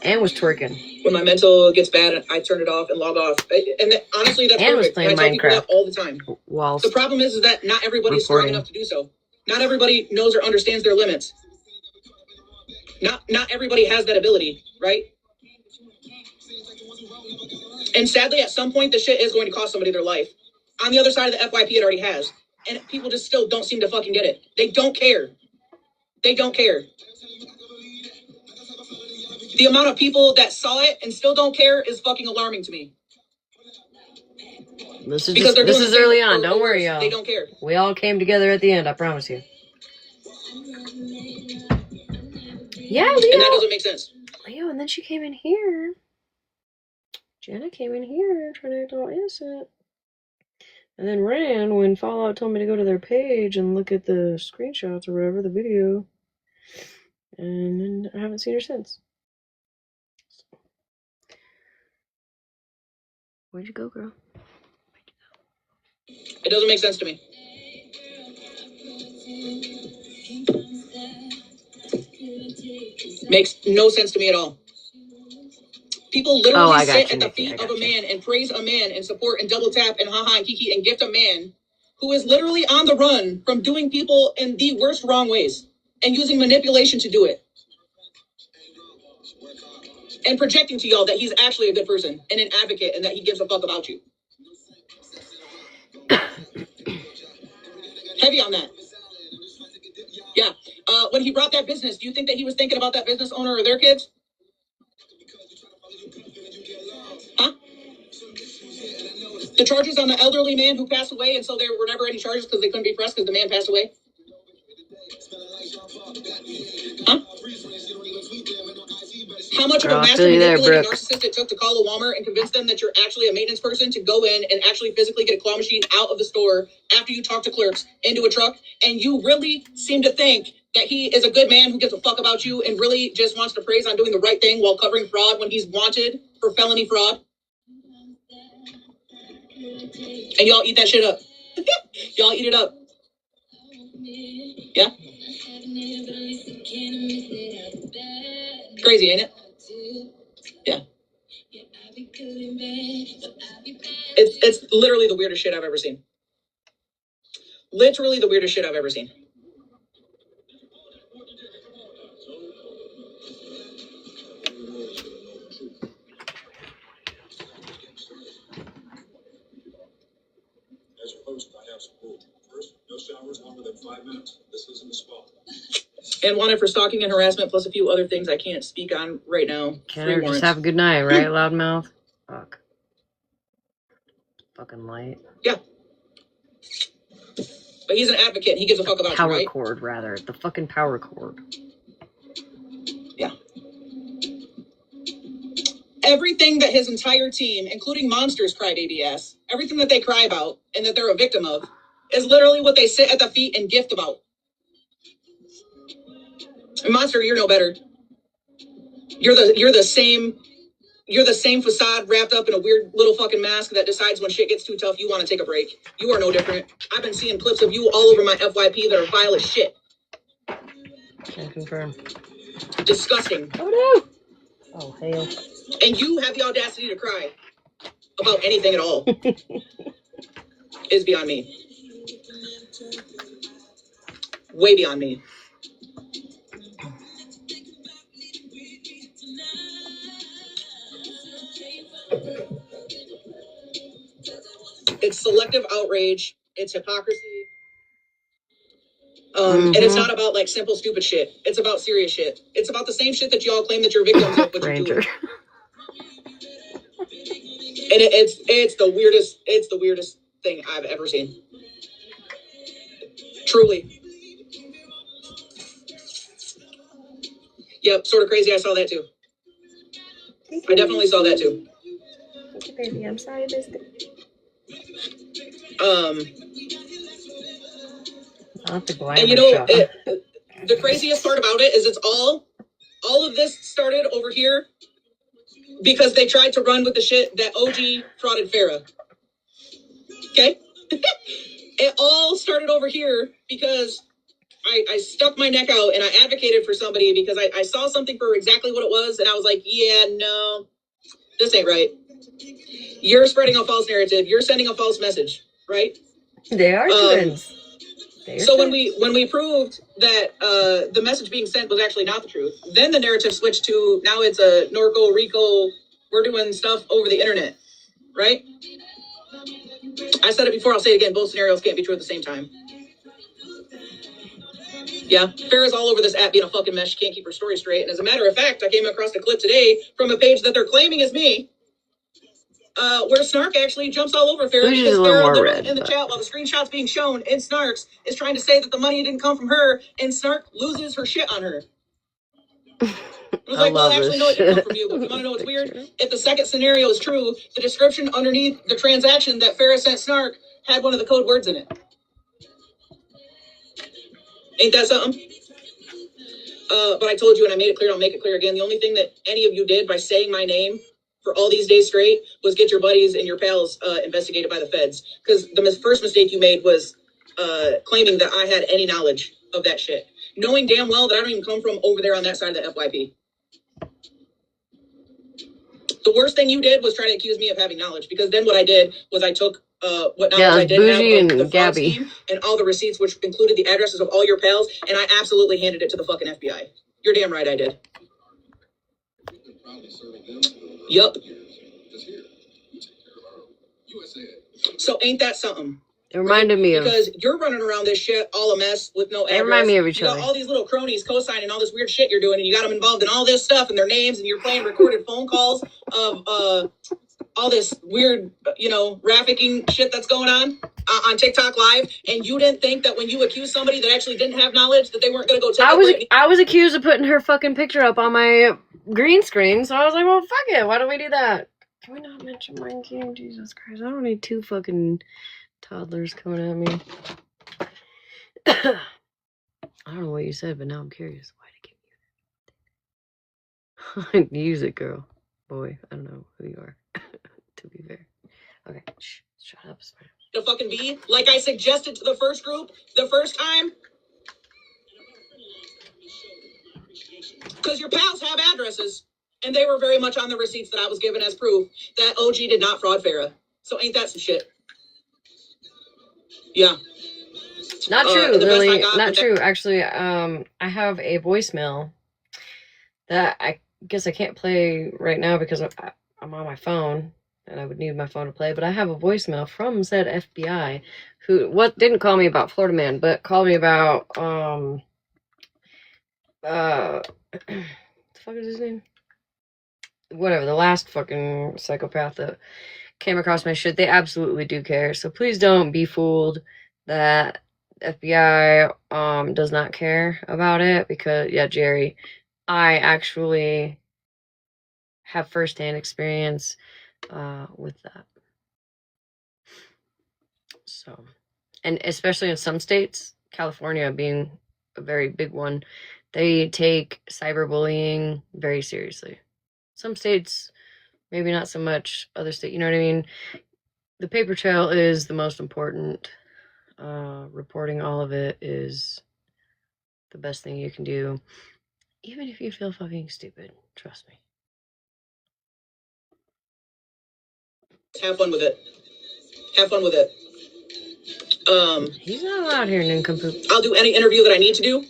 [SPEAKER 2] And was twerking.
[SPEAKER 3] When my mental gets bad, I turn it off and log off. And honestly, that's
[SPEAKER 2] and
[SPEAKER 3] perfect.
[SPEAKER 2] Was playing
[SPEAKER 3] I tell people
[SPEAKER 2] Minecraft
[SPEAKER 3] that all the time.
[SPEAKER 2] Whilst
[SPEAKER 3] the problem is that not everybody's strong enough to do so. Not everybody knows or understands their limits. Not everybody has that ability, right? And sadly, at some point, this shit is going to cost somebody their life. On the other side of the FYP, it already has. And people just still don't seem to fucking get it. They don't care. They don't care. The amount of people that saw it and still don't care is fucking alarming to me.
[SPEAKER 2] This is early on. Don't worry, y'all.
[SPEAKER 3] They don't care.
[SPEAKER 2] We all came together at the end, I promise you. Yeah, Leo.
[SPEAKER 3] And that doesn't make sense.
[SPEAKER 2] Leo, and then she came in here. Jenna came in here trying to act all innocent. And then ran when Fallout told me to go to their page and look at the screenshots or whatever, the video. And then I haven't seen her since. Where'd you go, girl?
[SPEAKER 3] It doesn't make sense to me. Makes no sense to me at all. People literally sit at the feet of a man and praise a man and support and double tap and haha and kiki and gift a man who is literally on the run from doing people in the worst wrong ways and using manipulation to do it. And projecting to y'all that he's actually a good person and an advocate and that he gives a fuck about you. Heavy on that. Yeah. When he brought that business, do you think that he was thinking about that business owner or their kids? Huh? The charges on the elderly man who passed away, and so there were never any charges because they couldn't be pressed because the man passed away? Huh? How much of a master manipulating narcissist it took to call a Walmart and convince them that you're actually a maintenance person to go in and actually physically get a claw machine out of the store after you talk to clerks into a truck, and you really seem to think that he is a good man who gives a fuck about you and really just wants to praise on doing the right thing while covering fraud when he's wanted for felony fraud? And y'all eat that shit up. Y'all eat it up. Yeah? Crazy, ain't it? Yeah. It's literally the weirdest shit I've ever seen. Literally the weirdest shit I've ever seen.
[SPEAKER 6] As your host, I have some rules. First, no showers longer than 5 minutes. This isn't a spa.
[SPEAKER 3] and wanted for stalking and harassment, plus a few other things I can't speak on right now.
[SPEAKER 2] Can't ever just have a good night, right, loudmouth? Fuck. Fucking light.
[SPEAKER 3] Yeah. But he's an advocate. He gives a fuck about
[SPEAKER 2] power
[SPEAKER 3] you, right?
[SPEAKER 2] cord, rather. The fucking power cord.
[SPEAKER 3] Yeah. Everything that his entire team, including Monsters crybaby ass, everything that they cry about and that they're a victim of, is literally what they sit at the feet and gift about. And Monster, you're no better. You're the same facade wrapped up in a weird little fucking mask that decides when shit gets too tough, you want to take a break. You are no different. I've been seeing clips of you all over my FYP that are vile as shit.
[SPEAKER 2] Can confirm.
[SPEAKER 3] Disgusting.
[SPEAKER 2] Oh no! Oh hell.
[SPEAKER 3] And you have the audacity to cry about anything at all. Is beyond me. Way beyond me. It's selective outrage. It's hypocrisy. And it's not about like simple stupid shit. It's about serious shit. It's about the same shit that y'all claim that you're victims of, but you're doing. And it's the weirdest thing I've ever seen. Truly. Yep, sort of crazy. I saw that too. I definitely saw that too.
[SPEAKER 2] Thank you, baby. I'm sorry I missed it.
[SPEAKER 3] And you know, the craziest part about it is it's all of this started over here because they tried to run with the shit that OG frauded Farrah. Okay? It all started over here because I stuck my neck out and I advocated for somebody because I saw something for exactly what it was, and I was like, yeah, no, this ain't right. You're spreading a false narrative. You're sending a false message, right?
[SPEAKER 2] They are twins.
[SPEAKER 3] So when we proved that the message being sent was actually not the truth, then the narrative switched to now it's a Norco, Rico, we're doing stuff over the internet, right? I said it before, I'll say it again, both scenarios can't be true at the same time. Yeah, Farrah's all over this app being a fucking mess. She can't keep her story straight. And as a matter of fact, I came across a clip today from a page that they're claiming is me, where Snark actually jumps all over Farrah because Farrah literally in the chat while the screenshot's being shown in Snark's is trying to say that the money didn't come from her, and Snark loses her shit on her. It was like, well, actually, no, it didn't come from you, but you want to know what's weird? If the second scenario is true, the description underneath the transaction that Farrah sent Snark had one of the code words in it. Ain't that something? But I told you, and I made it clear, I'll make it clear again, the only thing that any of you did by saying my name for all these days straight was get your buddies and your pals investigated by the feds. Because the first mistake you made was claiming that I had any knowledge of that shit. Knowing damn well that I don't even come from over there on that side of the FYP. The worst thing you did was try to accuse me of having knowledge, because then what I did was I took what knowledge I did have of the fraud scheme and all the receipts, which included the addresses of all your pals, and I absolutely handed it to the fucking FBI. You're damn right I did. Yup. So ain't that something?
[SPEAKER 2] It reminded me of...
[SPEAKER 3] Because you're running around this shit all a mess with no address.
[SPEAKER 2] It reminded me of each other.
[SPEAKER 3] You got all these little cronies co-signing all this weird shit you're doing, and you got them involved in all this stuff and their names, and you're playing recorded phone calls of all this weird, trafficking shit that's going on TikTok Live, and you didn't think that when you accused somebody that actually didn't have knowledge that they weren't going to go take
[SPEAKER 2] I was accused of putting her fucking picture up on my green screen, so I was like, well, fuck it. Why don't we do that? Can we not mention Mind King? Jesus Christ. I don't need two fucking toddlers coming at me. I don't know what you said, but now I'm curious. Why did you use it, girl? Boy, I don't know who you are, to be fair. Okay, shut up, Spider.
[SPEAKER 3] To fucking be like I suggested to the first group the first time. Because your pals have addresses, and they were very much on the receipts that I was given as proof that OG did not fraud Farrah. So ain't that some shit? Yeah.
[SPEAKER 2] Not true, Lily. Not true. Actually, I have a voicemail that I guess I can't play right now because I'm on my phone and I would need my phone to play. But I have a voicemail from said FBI who didn't call me about Florida Man, but called me about what the fuck is his name? Whatever, the last fucking psychopath that came across my shit, they absolutely do care. So please don't be fooled that FBI does not care about it, because yeah, Jerry, I actually have firsthand experience with that. So, and especially in some states, California being a very big one, they take cyberbullying very seriously. Some states, maybe not so much. Other states, you know what I mean? The paper trail is the most important. Reporting all of it is the best thing you can do, even if you feel fucking stupid. Trust me.
[SPEAKER 3] Have fun with it. Have fun with it.
[SPEAKER 2] He's not allowed here, nincompoop.
[SPEAKER 3] I'll do any interview that I need to do.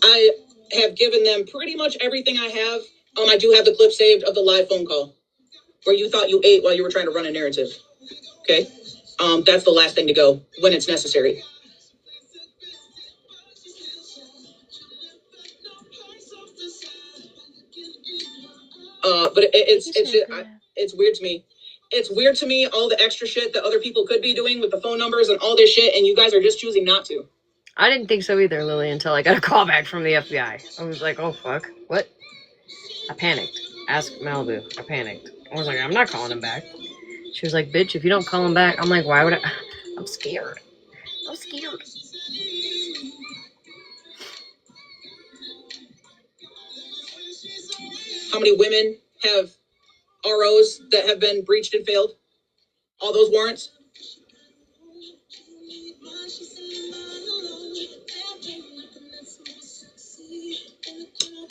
[SPEAKER 3] I have given them pretty much everything I have. I do have the clip saved of the live phone call where you thought you ate while you were trying to run a narrative. Okay? That's the last thing to go when it's necessary. But it's weird to me. It's weird to me, all the extra shit that other people could be doing with the phone numbers and all this shit, and you guys are just choosing not to.
[SPEAKER 2] I didn't think so either, Lily, until I got a call back from the FBI. I was like, oh fuck, what? I panicked. Ask Malibu. I panicked. I was like, I'm not calling him back. She was like, bitch, if you don't call him back, I'm like, why would I? I'm scared. I'm scared.
[SPEAKER 3] How many women have ROs that have been breached and failed? All those warrants?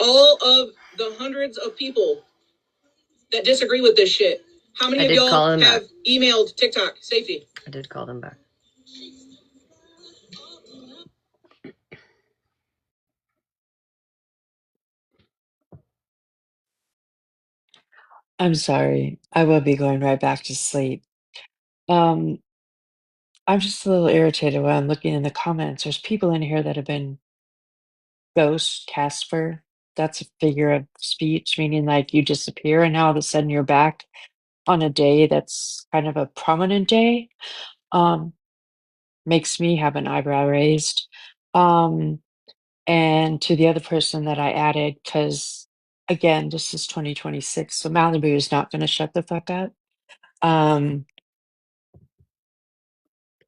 [SPEAKER 3] All of the hundreds of people that disagree with this shit. How many of y'all have emailed TikTok safety?
[SPEAKER 2] I did call them back.
[SPEAKER 6] I'm sorry. I will be going right back to sleep. I'm just a little irritated when I'm looking in the comments. There's people in here that have been ghost, Casper. That's a figure of speech, meaning like you disappear and now all of a sudden you're back on a day that's kind of a prominent day. Makes me have an eyebrow raised. And to the other person that I added, because again, this is 2026, so Malibu is not going to shut the fuck up.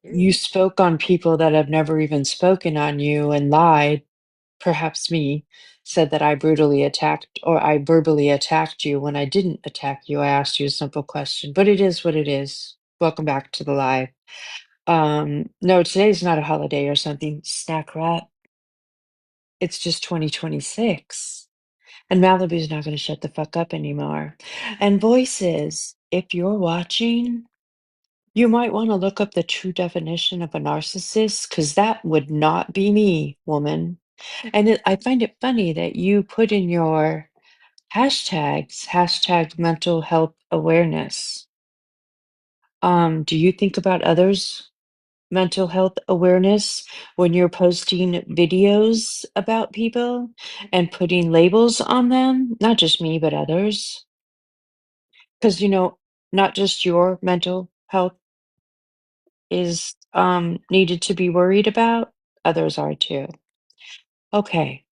[SPEAKER 6] You spoke on people that have never even spoken on you and lied, perhaps me, said that I brutally attacked or I verbally attacked you when I didn't attack you. I asked you a simple question, but it is what it is. Welcome back to the live. No, today's not a holiday or something, snack rat. It's just 2026. And Malibu's not going to shut the fuck up anymore. And voices, if you're watching, you might want to look up the true definition of a narcissist, because that would not be me, woman. And I find it funny that you put in your hashtags, hashtag mental health awareness. Do you think about others' mental health awareness when you're posting videos about people and putting labels on them? Not just me, but others. Because, not just your mental health is needed to be worried about, others are too. Okay,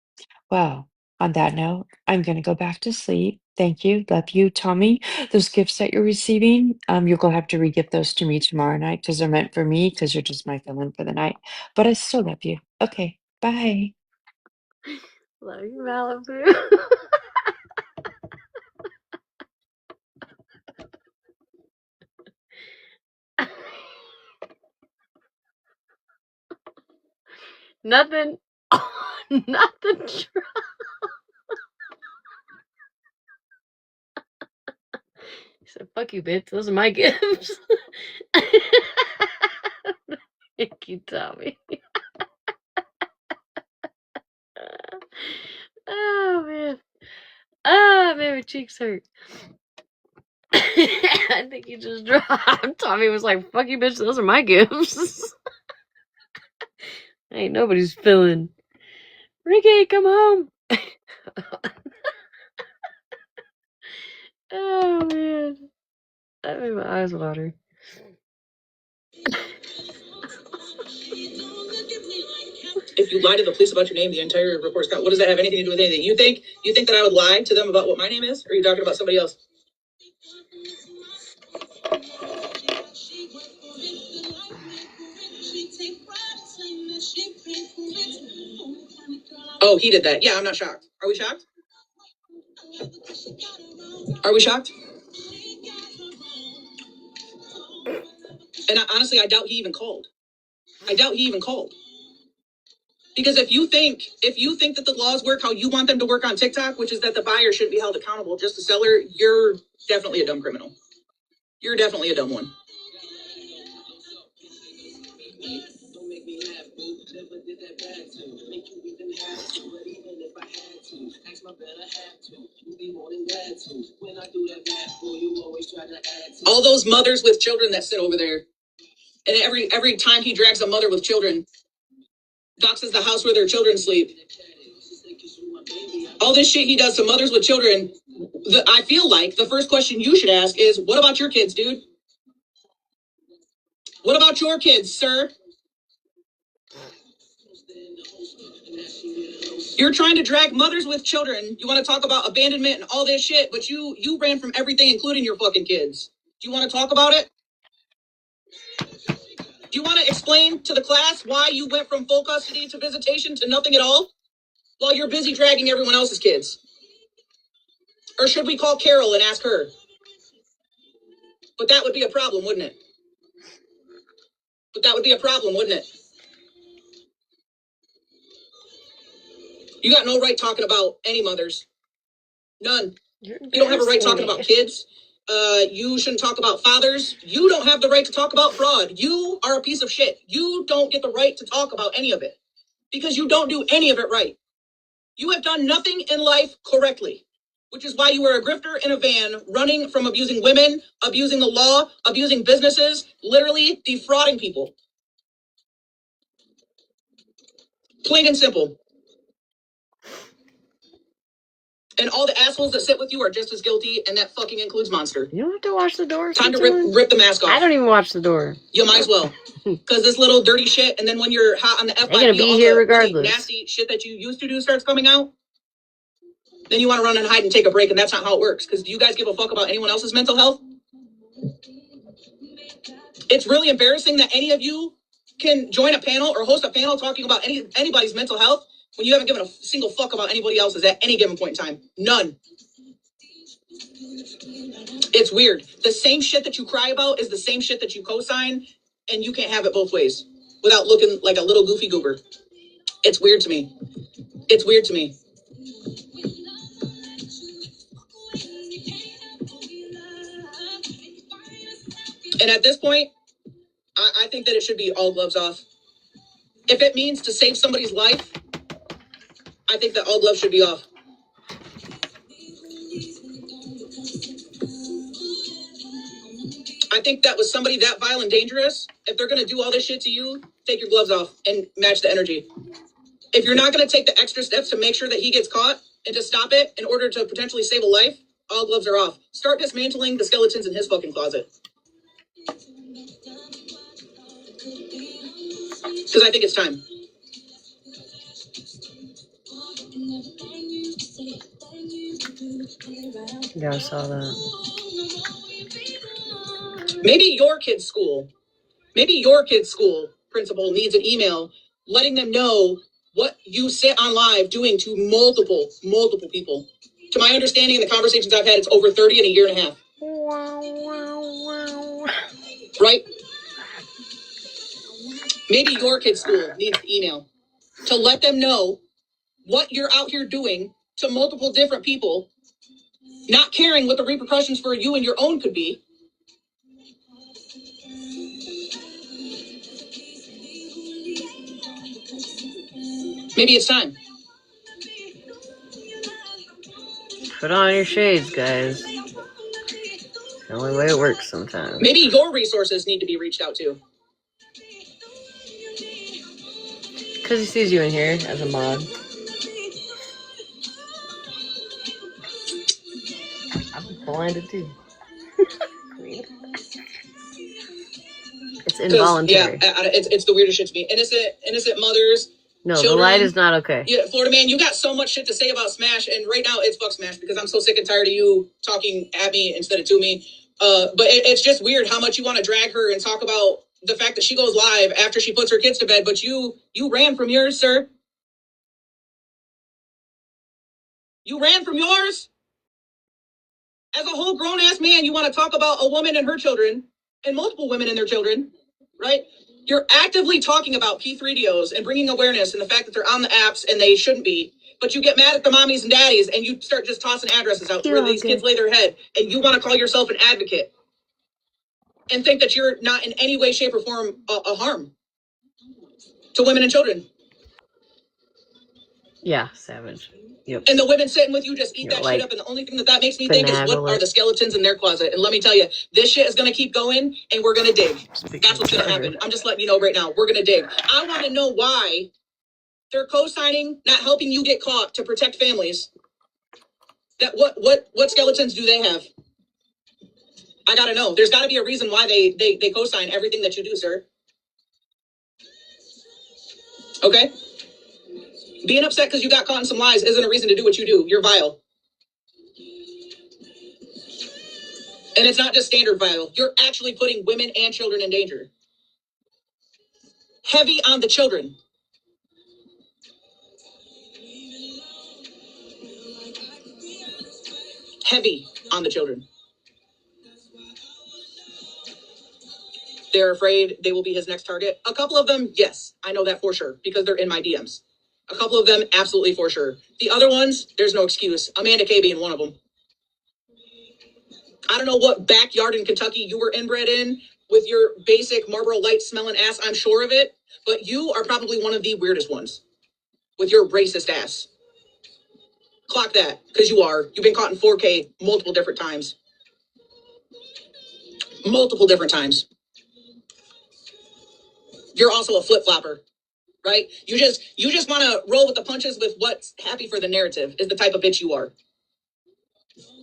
[SPEAKER 6] well, on that note, I'm going to go back to sleep. Thank you. Love you, Tommy. Those gifts that you're receiving, you're going to have to re-gift those to me tomorrow night because they're meant for me because you're just my fill-in for the night. But I still love you. Okay, bye.
[SPEAKER 2] Love you, Malibu. Nothing. Nothing. He said, fuck you, bitch. Those are my gifts. Thank you, Tommy. Oh, man. Ah, man, my cheeks hurt. I think he just dropped. Tommy was like, fuck you, bitch. Those are my gifts. Ain't nobody's feeling. Ricky, come home. Oh man, that made my eyes water.
[SPEAKER 3] If you lie to the police about your name, the entire report's got. What does that have anything to do with anything? You think that I would lie to them about what my name is? Or are you talking about somebody else? Oh, he did that. Yeah, I'm not shocked. Are we shocked? Are we shocked? And honestly, I doubt he even called. Because if you think that the laws work how you want them to work on TikTok, which is that the buyer shouldn't be held accountable, just the seller, you're definitely a dumb criminal. You're definitely a dumb one. All those mothers with children that sit over there, and every time he drags a mother with children, doxes the house where their children sleep. All this shit he does to mothers with children. I feel like the first question you should ask is, what about your kids, dude? What about your kids, sir? You're trying to drag mothers with children. You want to talk about abandonment and all this shit, but you ran from everything, including your fucking kids. Do you want to talk about it? Do you want to explain to the class why you went from full custody to visitation to nothing at all while you're busy dragging everyone else's kids? Or should we call Carol and ask her? But that would be a problem, wouldn't it? You got no right talking about any mothers. None. You don't have a right talking about kids. You shouldn't talk about fathers. You don't have the right to talk about fraud. You are a piece of shit. You don't get the right to talk about any of it because you don't do any of it right. You have done nothing in life correctly, which is why you were a grifter in a van, running from abusing women, abusing the law, abusing businesses, literally defrauding people. Plain and simple. And all the assholes that sit with you are just as guilty, and that fucking includes Monster.
[SPEAKER 2] You don't have to watch the door.
[SPEAKER 3] Time to rip the mask off.
[SPEAKER 2] I don't even watch the door.
[SPEAKER 3] You might as well. Because this little dirty shit, and then when you're hot on the FYP,
[SPEAKER 2] They're gonna be here regardless.
[SPEAKER 3] Nasty shit that you used to do starts coming out, then you want to run and hide and take a break, and that's not how it works. Because do you guys give a fuck about anyone else's mental health? It's really embarrassing that any of you can join a panel or host a panel talking about anybody's mental health when you haven't given a single fuck about anybody else's at any given point in time. None. It's weird. The same shit that you cry about is the same shit that you co-sign, and you can't have it both ways without looking like a little goofy goober. It's weird to me. And at this point, I think that it should be all gloves off. If it means to save somebody's life, I think that all gloves should be off. I think that with somebody that vile and dangerous, if they're going to do all this shit to you, take your gloves off and match the energy. If you're not going to take the extra steps to make sure that he gets caught and to stop it in order to potentially save a life, all gloves are off. Start dismantling the skeletons in his fucking closet. Because I think it's time.
[SPEAKER 2] Yeah, I saw that.
[SPEAKER 3] Maybe your kid's school principal needs an email letting them know what you sit on live doing to multiple people. To my understanding, in the conversations I've had, it's over 30 in a year and a half. Right? Maybe your kid's school needs an email to let them know what you're out here doing to multiple different people, not caring what the repercussions for you and your own could be. Maybe it's time.
[SPEAKER 2] Put on your shades, guys. The only way it works sometimes.
[SPEAKER 3] Maybe your resources need to be reached out to.
[SPEAKER 2] Because he sees you in here as a mod. Blinded too. It's involuntary.
[SPEAKER 3] Yeah, it's the weirdest shit to me. Innocent mothers.
[SPEAKER 2] No,
[SPEAKER 3] children.
[SPEAKER 2] the light is not okay.
[SPEAKER 3] Yeah, Florida man, you got so much shit to say about Smash, and right now it's fuck Smash because I'm so sick and tired of you talking at me instead of to me. But it's just weird how much you want to drag her and talk about the fact that she goes live after she puts her kids to bed, but you ran from yours, sir. You ran from yours? As a whole grown-ass man, you want to talk about a woman and her children, and multiple women and their children, right? You're actively talking about P3DOs and bringing awareness and the fact that they're on the apps and they shouldn't be, but you get mad at the mommies and daddies and you start just tossing addresses out to where these kids lay their head, and you want to call yourself an advocate and think that you're not in any way, shape, or form a harm to women and children.
[SPEAKER 2] Yeah, savage. Yep.
[SPEAKER 3] And the women sitting with you just eat that shit up. And the only thing that makes me think is what are the skeletons in their closet. And let me tell you, this shit is going to keep going and we're going to dig. That's what's going to happen. I'm just letting you know right now. We're going to dig. I want to know why they're co-signing, not helping you get caught to protect families. That what skeletons do they have? I got to know. There's got to be a reason why they co-sign everything that you do, sir. Okay? Being upset because you got caught in some lies isn't a reason to do what you do. You're vile. And it's not just standard vile. You're actually putting women and children in danger. Heavy on the children. Heavy on the children. They're afraid they will be his next target. A couple of them, yes, I know that for sure because they're in my DMs. A couple of them, absolutely for sure. The other ones, there's no excuse. Amanda K being one of them. I don't know what backyard in Kentucky you were inbred in with your basic Marlboro Light smelling ass. I'm sure of it. But you are probably one of the weirdest ones with your racist ass. Clock that, because you are. You've been caught in 4K multiple different times. Multiple different times. You're also a flip-flopper, right? You just want to roll with the punches with what's happy for the narrative is the type of bitch you are.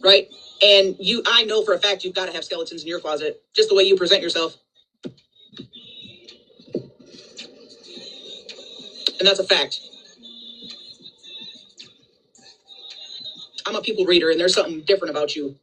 [SPEAKER 3] Right? And I know for a fact you've got to have skeletons in your closet, just the way you present yourself. And that's a fact. I'm a people reader, and there's something different about you.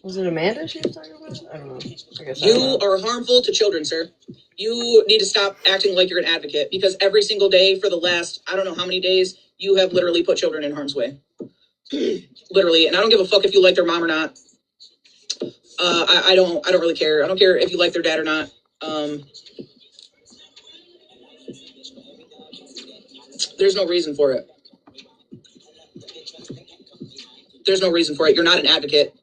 [SPEAKER 2] Was it Amanda she was talking about? I don't know. I guess
[SPEAKER 3] you are harmful to children, sir. You need to stop acting like you're an advocate because every single day for the last, I don't know how many days, you have literally put children in harm's way. Literally. And I don't give a fuck if you like their mom or not. I don't really care. I don't care if you like their dad or not. There's no reason for it. There's no reason for it. You're not an advocate.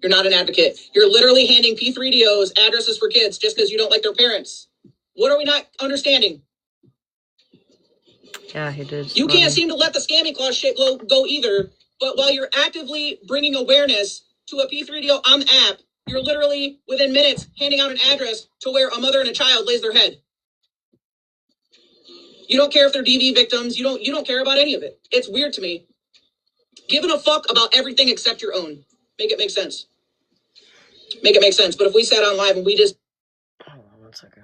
[SPEAKER 3] You're not an advocate. You're literally handing P3DOs addresses for kids just because you don't like their parents. What are we not understanding?
[SPEAKER 2] Yeah, he did.
[SPEAKER 3] You can't seem to let the scamming clause shit go either. But while you're actively bringing awareness to a P3DO on the app, you're literally within minutes handing out an address to where a mother and a child lays their head. You don't care if they're DV victims. You don't care about any of it. It's weird to me. Giving a fuck about everything except your own. Make it make sense. Make it make sense. But if we sat on live and we just...
[SPEAKER 2] Hold on 1 second.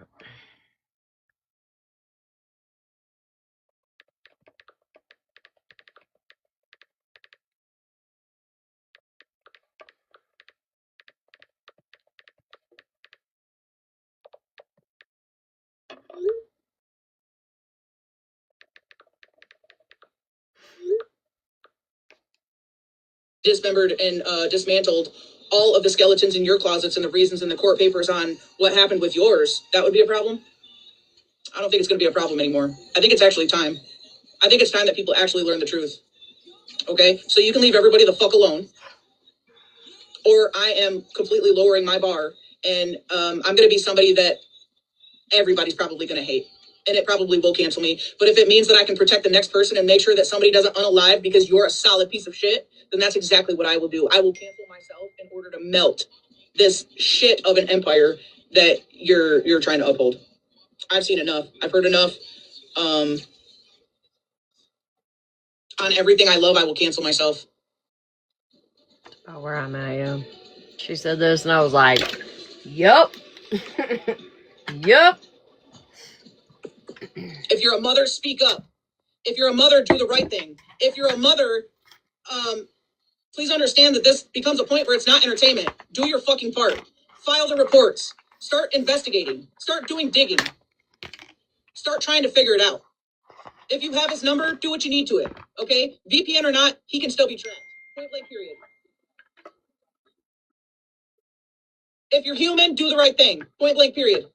[SPEAKER 3] dismembered and dismantled all of the skeletons in your closets and the reasons in the court papers on what happened with yours, that would be a problem? I don't think it's going to be a problem anymore. I think it's actually time. I think it's time that people actually learn the truth. Okay? So you can leave everybody the fuck alone. Or I am completely lowering my bar and I'm going to be somebody that everybody's probably going to hate. And it probably will cancel me. But if it means that I can protect the next person and make sure that somebody doesn't unalive because you're a solid piece of shit, then that's exactly what I will do. I will cancel myself in order to melt this shit of an empire that you're trying to uphold. I've seen enough. I've heard enough. On everything I love, I will cancel myself.
[SPEAKER 2] Oh, where I'm at, yeah. She said this, and I was like, yup. Yup.
[SPEAKER 3] If you're a mother, speak up. If you're a mother, do the right thing. If you're a mother, please understand that this becomes a point where it's not entertainment. Do your fucking part. File the reports. Start investigating. Start doing digging. Start trying to figure it out. If you have his number, do what you need to it. Okay? VPN or not, he can still be tracked. Point blank, period. If you're human, do the right thing. Point blank, period.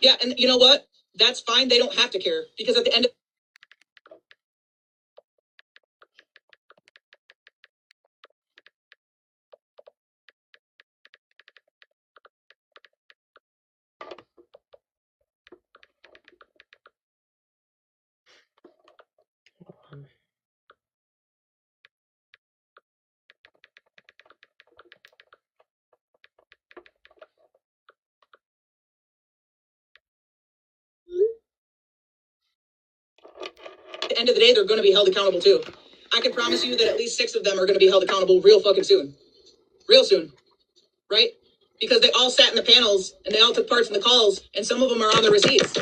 [SPEAKER 3] Yeah, and you know what? That's fine. They don't have to care because at the end of the day, they're going to be held accountable too. I can promise you that at least 6 of them are going to be held accountable real fucking soon. Real soon. Right? Because they all sat in the panels and they all took parts in the calls, and some of them are on the receipts.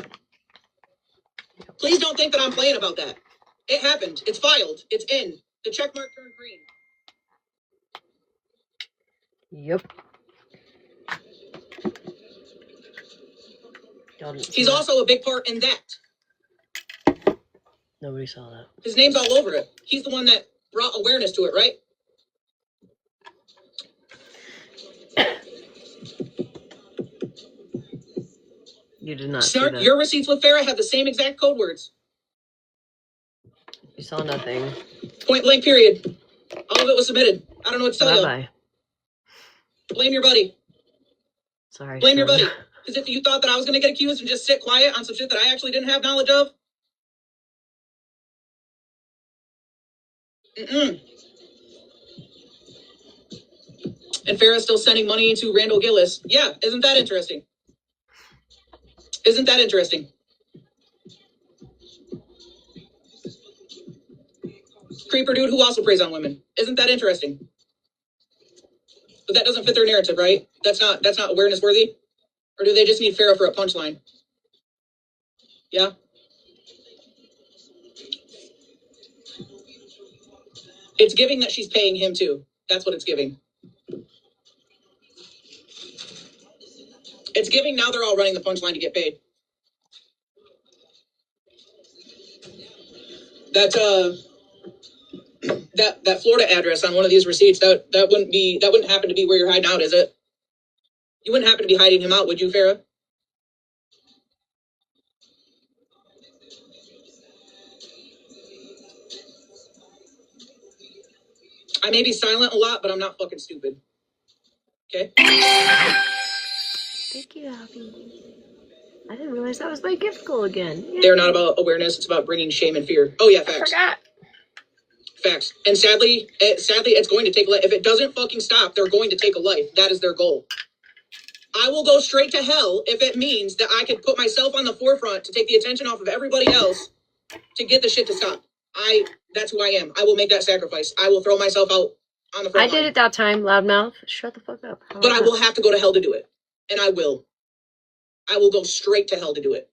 [SPEAKER 3] Please don't think that I'm playing about that. It happened. It's filed. It's in. The check mark turned green.
[SPEAKER 2] Yep.
[SPEAKER 3] He's also a big part in that.
[SPEAKER 2] Nobody saw that.
[SPEAKER 3] His name's all over it. He's the one that brought awareness to it, right?
[SPEAKER 2] You did not
[SPEAKER 3] Snark,
[SPEAKER 2] see that.
[SPEAKER 3] your receipts with Farah have the same exact code words.
[SPEAKER 2] You saw nothing.
[SPEAKER 3] Point blank, period. All of it was submitted. I don't know what to tell you.
[SPEAKER 2] Bye-bye.
[SPEAKER 3] Blame your buddy.
[SPEAKER 2] Sorry.
[SPEAKER 3] Blame your buddy. Because if you thought that I was going to get accused and just sit quiet on some shit that I actually didn't have knowledge of. Mm-mm. And Farah's still sending money to Randall Gillis. Yeah, isn't that interesting? Isn't that interesting? Creeper dude who also preys on women. Isn't that interesting? But that doesn't fit their narrative, right? That's not awareness worthy? Or do they just need Farah for a punchline? Yeah? It's giving that she's paying him too. That's what it's giving. It's giving now they're all running the punchline to get paid. That Florida address on one of these receipts, that wouldn't happen to be where you're hiding out, is it? You wouldn't happen to be hiding him out, would you, Farah? I may be silent a lot, but I'm not fucking stupid. Okay?
[SPEAKER 2] Thank you, Abby. I didn't realize that was my gift goal again. Yay.
[SPEAKER 3] They're not about awareness, it's about bringing shame and fear. Oh yeah, facts.
[SPEAKER 2] I forgot.
[SPEAKER 3] Facts. And sadly, it's going to take a life. If it doesn't fucking stop, they're going to take a life. That is their goal. I will go straight to hell if it means that I could put myself on the forefront to take the attention off of everybody else to get the shit to stop. That's who I am. I will make that sacrifice. I will throw myself out on the front line.
[SPEAKER 2] I did it that time, loudmouth. Shut the fuck up.
[SPEAKER 3] But I will have to go to hell to do it. And I will. I will go straight to hell to do it.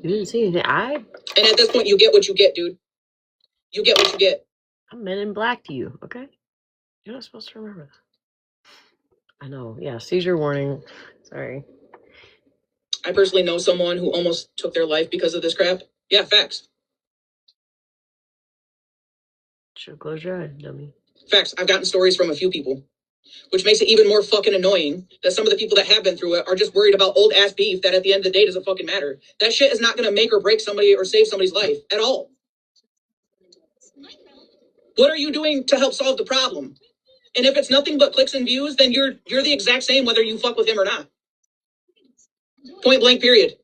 [SPEAKER 2] You didn't see anything.
[SPEAKER 3] And at this point, you get what you get, dude. You get what you get.
[SPEAKER 2] I'm Men in Black to you, okay? You're not supposed to remember that. I know. Yeah, seizure warning. Sorry.
[SPEAKER 3] I personally know someone who almost took their life because of this crap. Yeah, facts.
[SPEAKER 2] Should close your eyes, dummy.
[SPEAKER 3] Facts. I've gotten stories from a few people, which makes it even more fucking annoying that some of the people that have been through it are just worried about old ass beef that at the end of the day doesn't fucking matter. That shit is not going to make or break somebody or save somebody's life at all. What are you doing to help solve the problem? And if it's nothing but clicks and views, then you're the exact same whether you fuck with him or not. Point blank, period.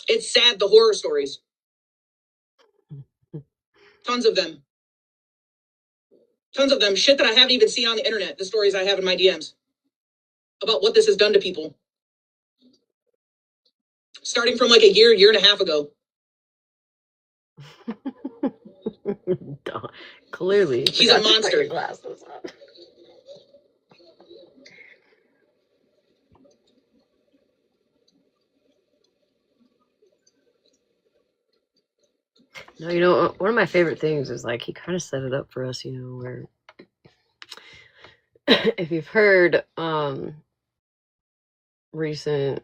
[SPEAKER 3] It's sad, the horror stories. Tons of them. Tons of them. Shit that I haven't even seen on the internet. The stories I have in my DMs about what this has done to people. Starting from like a year and a half ago.
[SPEAKER 2] Clearly.
[SPEAKER 3] He's a monster.
[SPEAKER 2] Glasses on. No, you know, one of my favorite things is like he kind of set it up for us, you know, where if you've heard recent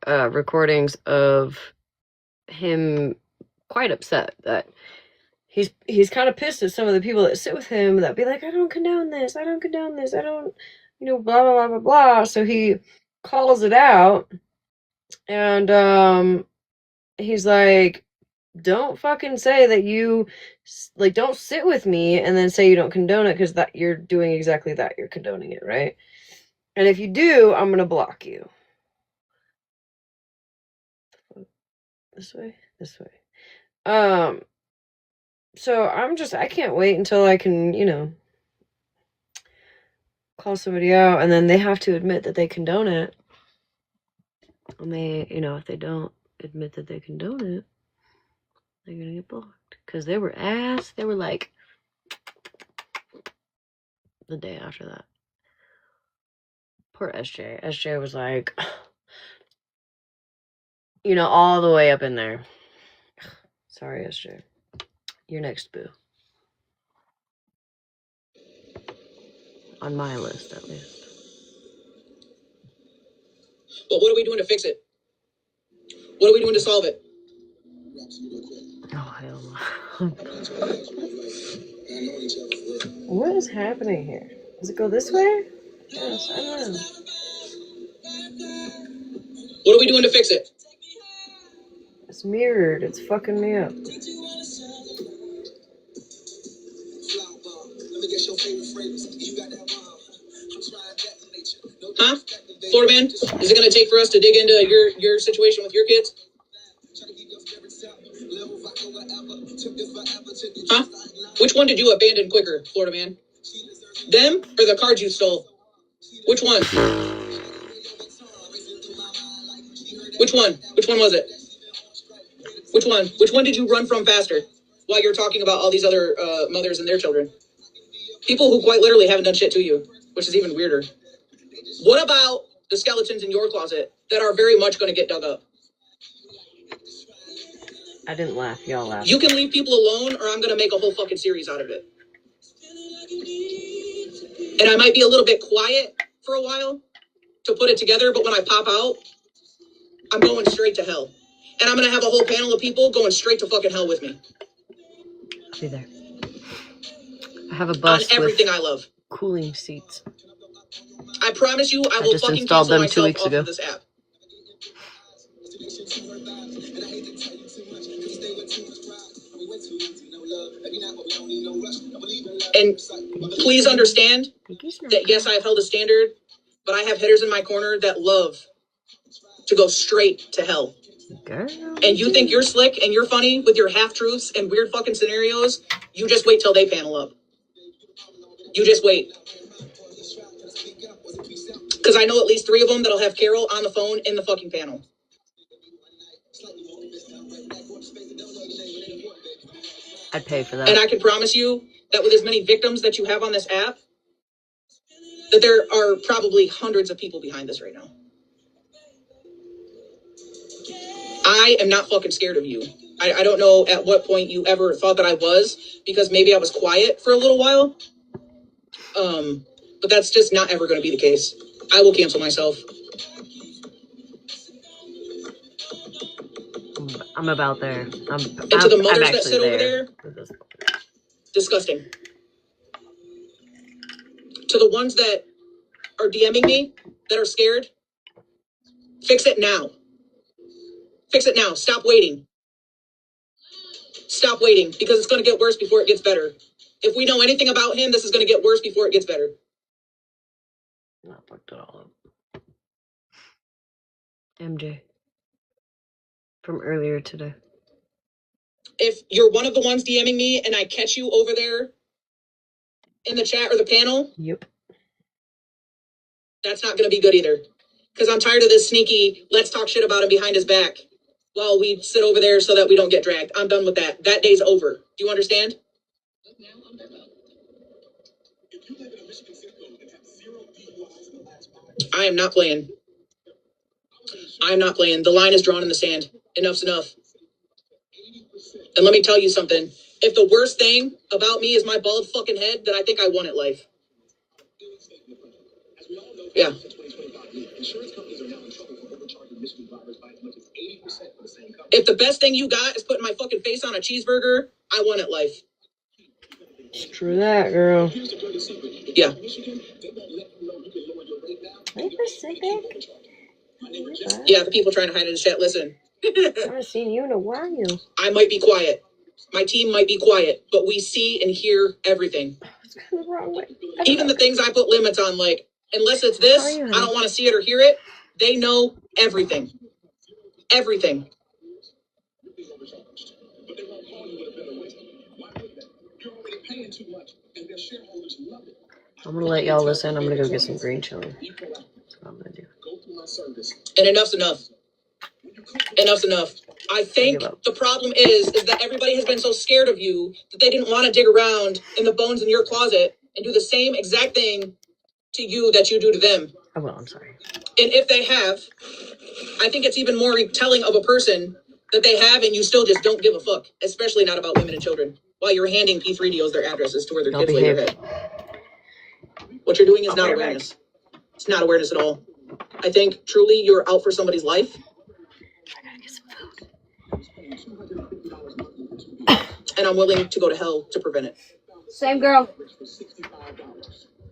[SPEAKER 2] recordings of him quite upset that he's kind of pissed at some of the people that sit with him that be like, I don't condone this, I don't, you know, blah blah blah blah blah. So he calls it out, and he's like, don't fucking say that you like, don't sit with me and then say you don't condone it, because that you're doing exactly that, you're condoning it, right? And if you do, I'm gonna block you. This way. So I can't wait until I can, you know, call somebody out, and then they have to admit that they condone it. And they, you know, if they don't admit that they condone it, they're gonna get blocked. Because they were like, the day after that. Poor SJ. SJ was like, you know, all the way up in there. Sorry, SJ. You're next, boo. On my list, at least.
[SPEAKER 3] But what are we doing to fix it? What are we doing to solve it?
[SPEAKER 2] Oh, hell no. What is happening here? Does it go this way? Yes, I don't know.
[SPEAKER 3] What are we doing to fix it?
[SPEAKER 2] It's mirrored. It's fucking me up.
[SPEAKER 3] Huh? Florida man, is it going to take for us to dig into your situation with your kids? Huh? Which one did you abandon quicker, Florida man? Them or the cards you stole? Which one? Which one? Which one was it? Which one? Which one did you run from faster while you're talking about all these other mothers and their children? People who quite literally haven't done shit to you, which is even weirder. What about the skeletons in your closet that are very much going to get dug up?
[SPEAKER 2] I didn't laugh. Y'all laughed.
[SPEAKER 3] You can leave people alone, or I'm going to make a whole fucking series out of it. And I might be a little bit quiet for a while to put it together, but when I pop out, I'm going straight to hell. And I'm going to have a whole panel of people going straight to fucking hell with me.
[SPEAKER 2] I'll be there. I have a bus
[SPEAKER 3] on everything
[SPEAKER 2] with
[SPEAKER 3] I love.
[SPEAKER 2] Cooling seats.
[SPEAKER 3] I promise you, I will
[SPEAKER 2] just
[SPEAKER 3] fucking
[SPEAKER 2] installed
[SPEAKER 3] cancel
[SPEAKER 2] them 2
[SPEAKER 3] myself
[SPEAKER 2] weeks
[SPEAKER 3] off
[SPEAKER 2] ago.
[SPEAKER 3] of this app. And please understand that yes, I have held a standard, but I have hitters in my corner that love to go straight to hell.
[SPEAKER 2] Girl.
[SPEAKER 3] And you think you're slick and you're funny with your half-truths and weird fucking scenarios, you just wait till they panel up. You just wait. Because I know at least 3 of them that'll have Carol on the phone in the fucking panel.
[SPEAKER 2] I'd pay for that.
[SPEAKER 3] And I can promise you that with as many victims that you have on this app, that there are probably hundreds of people behind this right now. I am not fucking scared of you. I don't know at what point you ever thought that I was, because maybe I was quiet for a little while. But that's just not ever going to be the case. I will cancel myself.
[SPEAKER 2] I'm about there.
[SPEAKER 3] And to the mothers that sit over there, disgusting. To the ones that are DMing me, that are scared, fix it now. Fix it now. Stop waiting. Stop waiting, because it's going to get worse before it gets better. If we know anything about him, this is going to get worse before it gets better.
[SPEAKER 2] I fucked it all up. MJ. From earlier today.
[SPEAKER 3] If you're one of the ones DMing me and I catch you over there in the chat or the panel,
[SPEAKER 2] yep,
[SPEAKER 3] that's not going to be good either. Because I'm tired of this sneaky, let's talk shit about him behind his back while we sit over there so that we don't get dragged. I'm done with that. That day's over. Do you understand? I am not playing. I'm not playing. The line is drawn in the sand. Enough's enough. And let me tell you something. If the worst thing about me is my bald fucking head, then I think I won at life. Yeah. If the best thing you got is putting my fucking face on a cheeseburger, I won at life.
[SPEAKER 2] Screw that, girl.
[SPEAKER 3] Yeah. Yeah, the people trying to hide in the chat, listen.
[SPEAKER 2] I haven't seen you in a while.
[SPEAKER 3] I might be quiet. My team might be quiet, but we see and hear everything.
[SPEAKER 2] What's going the wrong way?
[SPEAKER 3] Even the things I put limits on, like, unless it's this, I don't want to see it or hear it. They know everything. Everything.
[SPEAKER 2] I'm gonna let y'all listen. I'm gonna go get some green chili. That's what I'm gonna do.
[SPEAKER 3] And enough's enough. Enough's enough. I think the problem is that everybody has been so scared of you that they didn't want to dig around in the bones in your closet and do the same exact thing to you that you do to them.
[SPEAKER 2] Oh, well, I'm sorry.
[SPEAKER 3] And if they have, I think it's even more telling of a person that they have and you still just don't give a fuck, especially not about women and children, while you're handing P3DOs their addresses to where their kids lay their head. What you're doing is not awareness. It's not awareness at all. I think truly you're out for somebody's life.
[SPEAKER 2] I gotta get some food.
[SPEAKER 3] And I'm willing to go to hell to prevent it.
[SPEAKER 2] Same girl.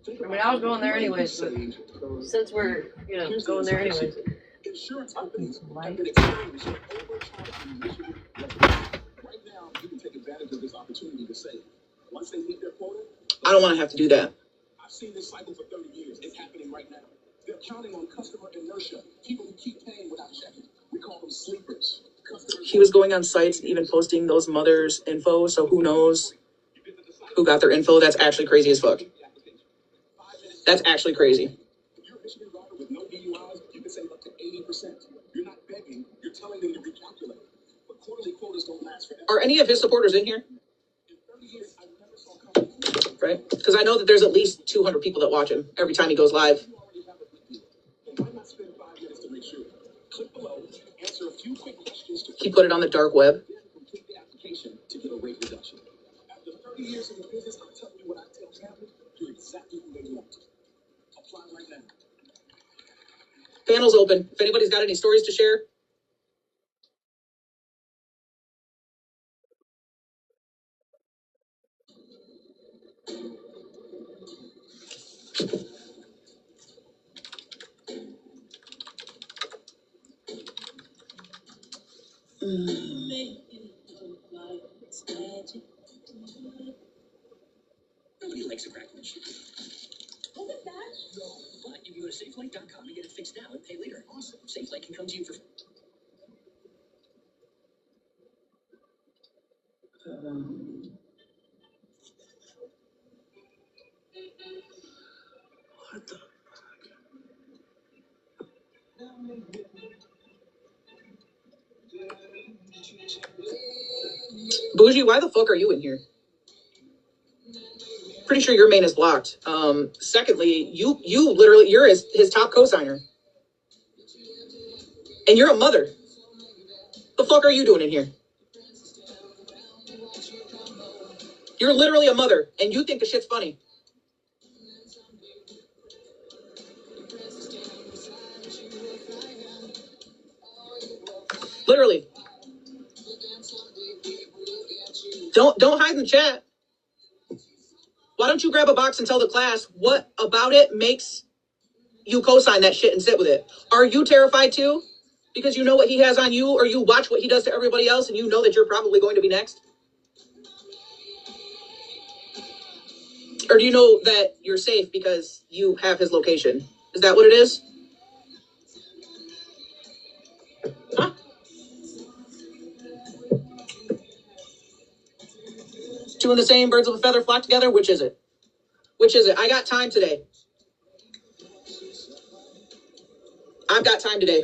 [SPEAKER 2] I mean, I was going there anyways, but since we're, going there anyways.
[SPEAKER 3] I don't want to have to do that.
[SPEAKER 7] I've seen this cycle for 30 years. It's happening right now. They're counting on customer inertia. People who keep paying without checking. We call them sleepers.
[SPEAKER 3] He was going on sites and even posting those mothers' info, so who knows who got their info. That's actually crazy as fuck. That's actually crazy.
[SPEAKER 7] If you're a Michigan driver with no DUIs, you can save up to 80%. You're not begging, you're telling them to recalculate. But quarterly quotas don't last forever.
[SPEAKER 3] Are any of his supporters in here?
[SPEAKER 7] In 30 years, I never saw companies.
[SPEAKER 3] Right? Because I know that there's at least 200 people that watch him every time he goes live.
[SPEAKER 7] You already have a good deal. Then why not spend 5 minutes to make sure? Click below, answer a few quick questions to
[SPEAKER 3] He put it on the dark web.
[SPEAKER 7] complete the application to get a rate reduction. After 30 years in the business, I'm telling you what I tell families, you're exactly who they want. Apply right now.
[SPEAKER 3] Panel's open. If anybody's got any stories to share.
[SPEAKER 7] Nobody likes a cracked windshield. Oh, it's that? No. But you can go to SafeLight.com and get it fixed now and pay later. Awesome. SafeLight can come to you for...
[SPEAKER 3] What the? Bougie, why the fuck are you in here? Pretty sure your main is blocked. Secondly, you literally, you're his top co-signer. And you're a mother. The fuck are you doing in here? You're literally a mother, and you think the shit's funny. Literally. Don't hide in the chat. Why don't you grab a box and tell the class what about it makes you co-sign that shit and sit with it? Are you terrified too? Because you know what he has on you, or you watch what he does to everybody else and you know that you're probably going to be next? Or do you know that you're safe because you have his location? Is that what it is? Huh? Two and the same birds of a feather flock together? Which is it? Which is it? I got time today. I've got time today.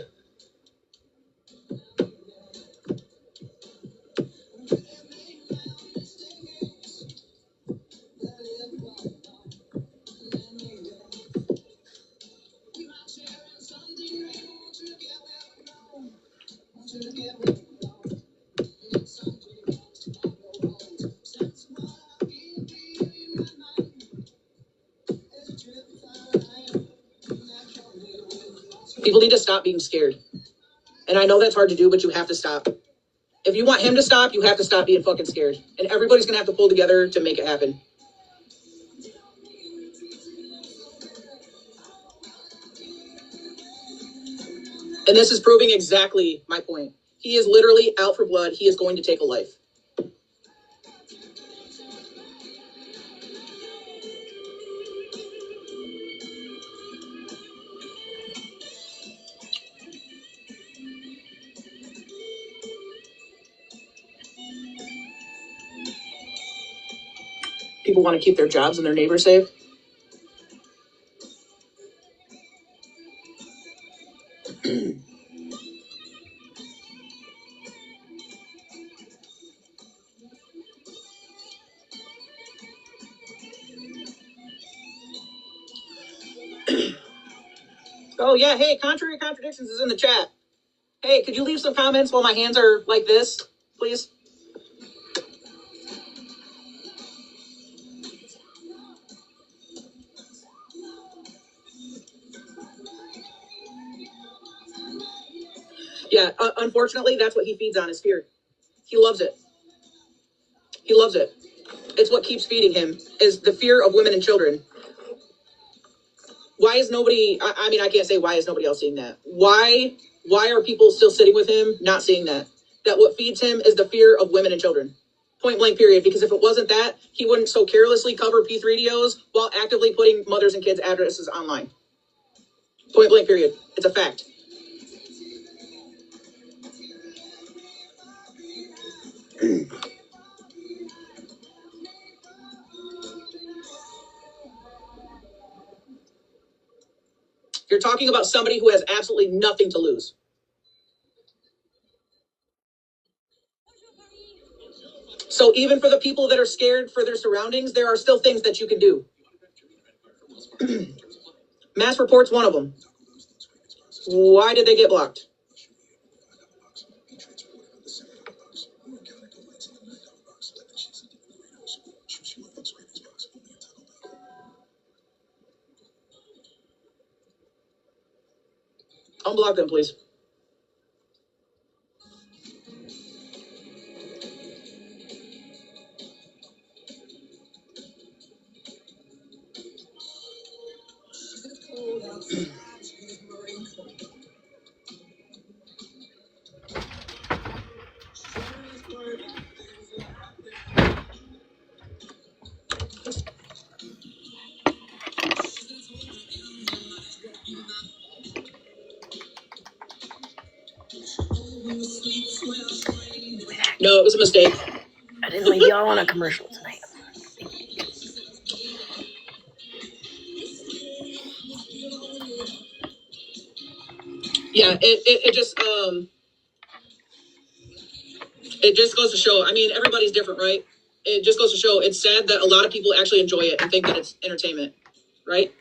[SPEAKER 3] People need to stop being scared. And I know that's hard to do, but you have to stop. If you want him to stop, you have to stop being fucking scared. And everybody's going to have to pull together to make it happen. And this is proving exactly my point. He is literally out for blood. He is going to take a life. People want to keep their jobs and their neighbors safe. Oh, yeah. Hey, Contrary Contradictions is in the chat. Hey, could you leave some comments while my hands are like this, please? Yeah, unfortunately, that's what he feeds on is fear. He loves it. He loves it. It's what keeps feeding him is the fear of women and children. Why is nobody, I mean, I can't say why is nobody else seeing that. Why are people still sitting with him not seeing that? That what feeds him is the fear of women and children. Point blank period. Because if it wasn't that, he wouldn't so carelessly cover P3DOs while actively putting mothers and kids' addresses online. Point blank period. It's a fact. You're talking about somebody who has absolutely nothing to lose. So even for the people that are scared for their surroundings, there are still things that you can do. Mass report's one of them. Why did they get blocked? Unblock them, please. No, it was a mistake.
[SPEAKER 2] I didn't leave y'all on a commercial tonight.
[SPEAKER 3] Yeah, it just goes to show. I mean, everybody's different, right? It just goes to show. It's sad that a lot of people actually enjoy it and think that it's entertainment, right?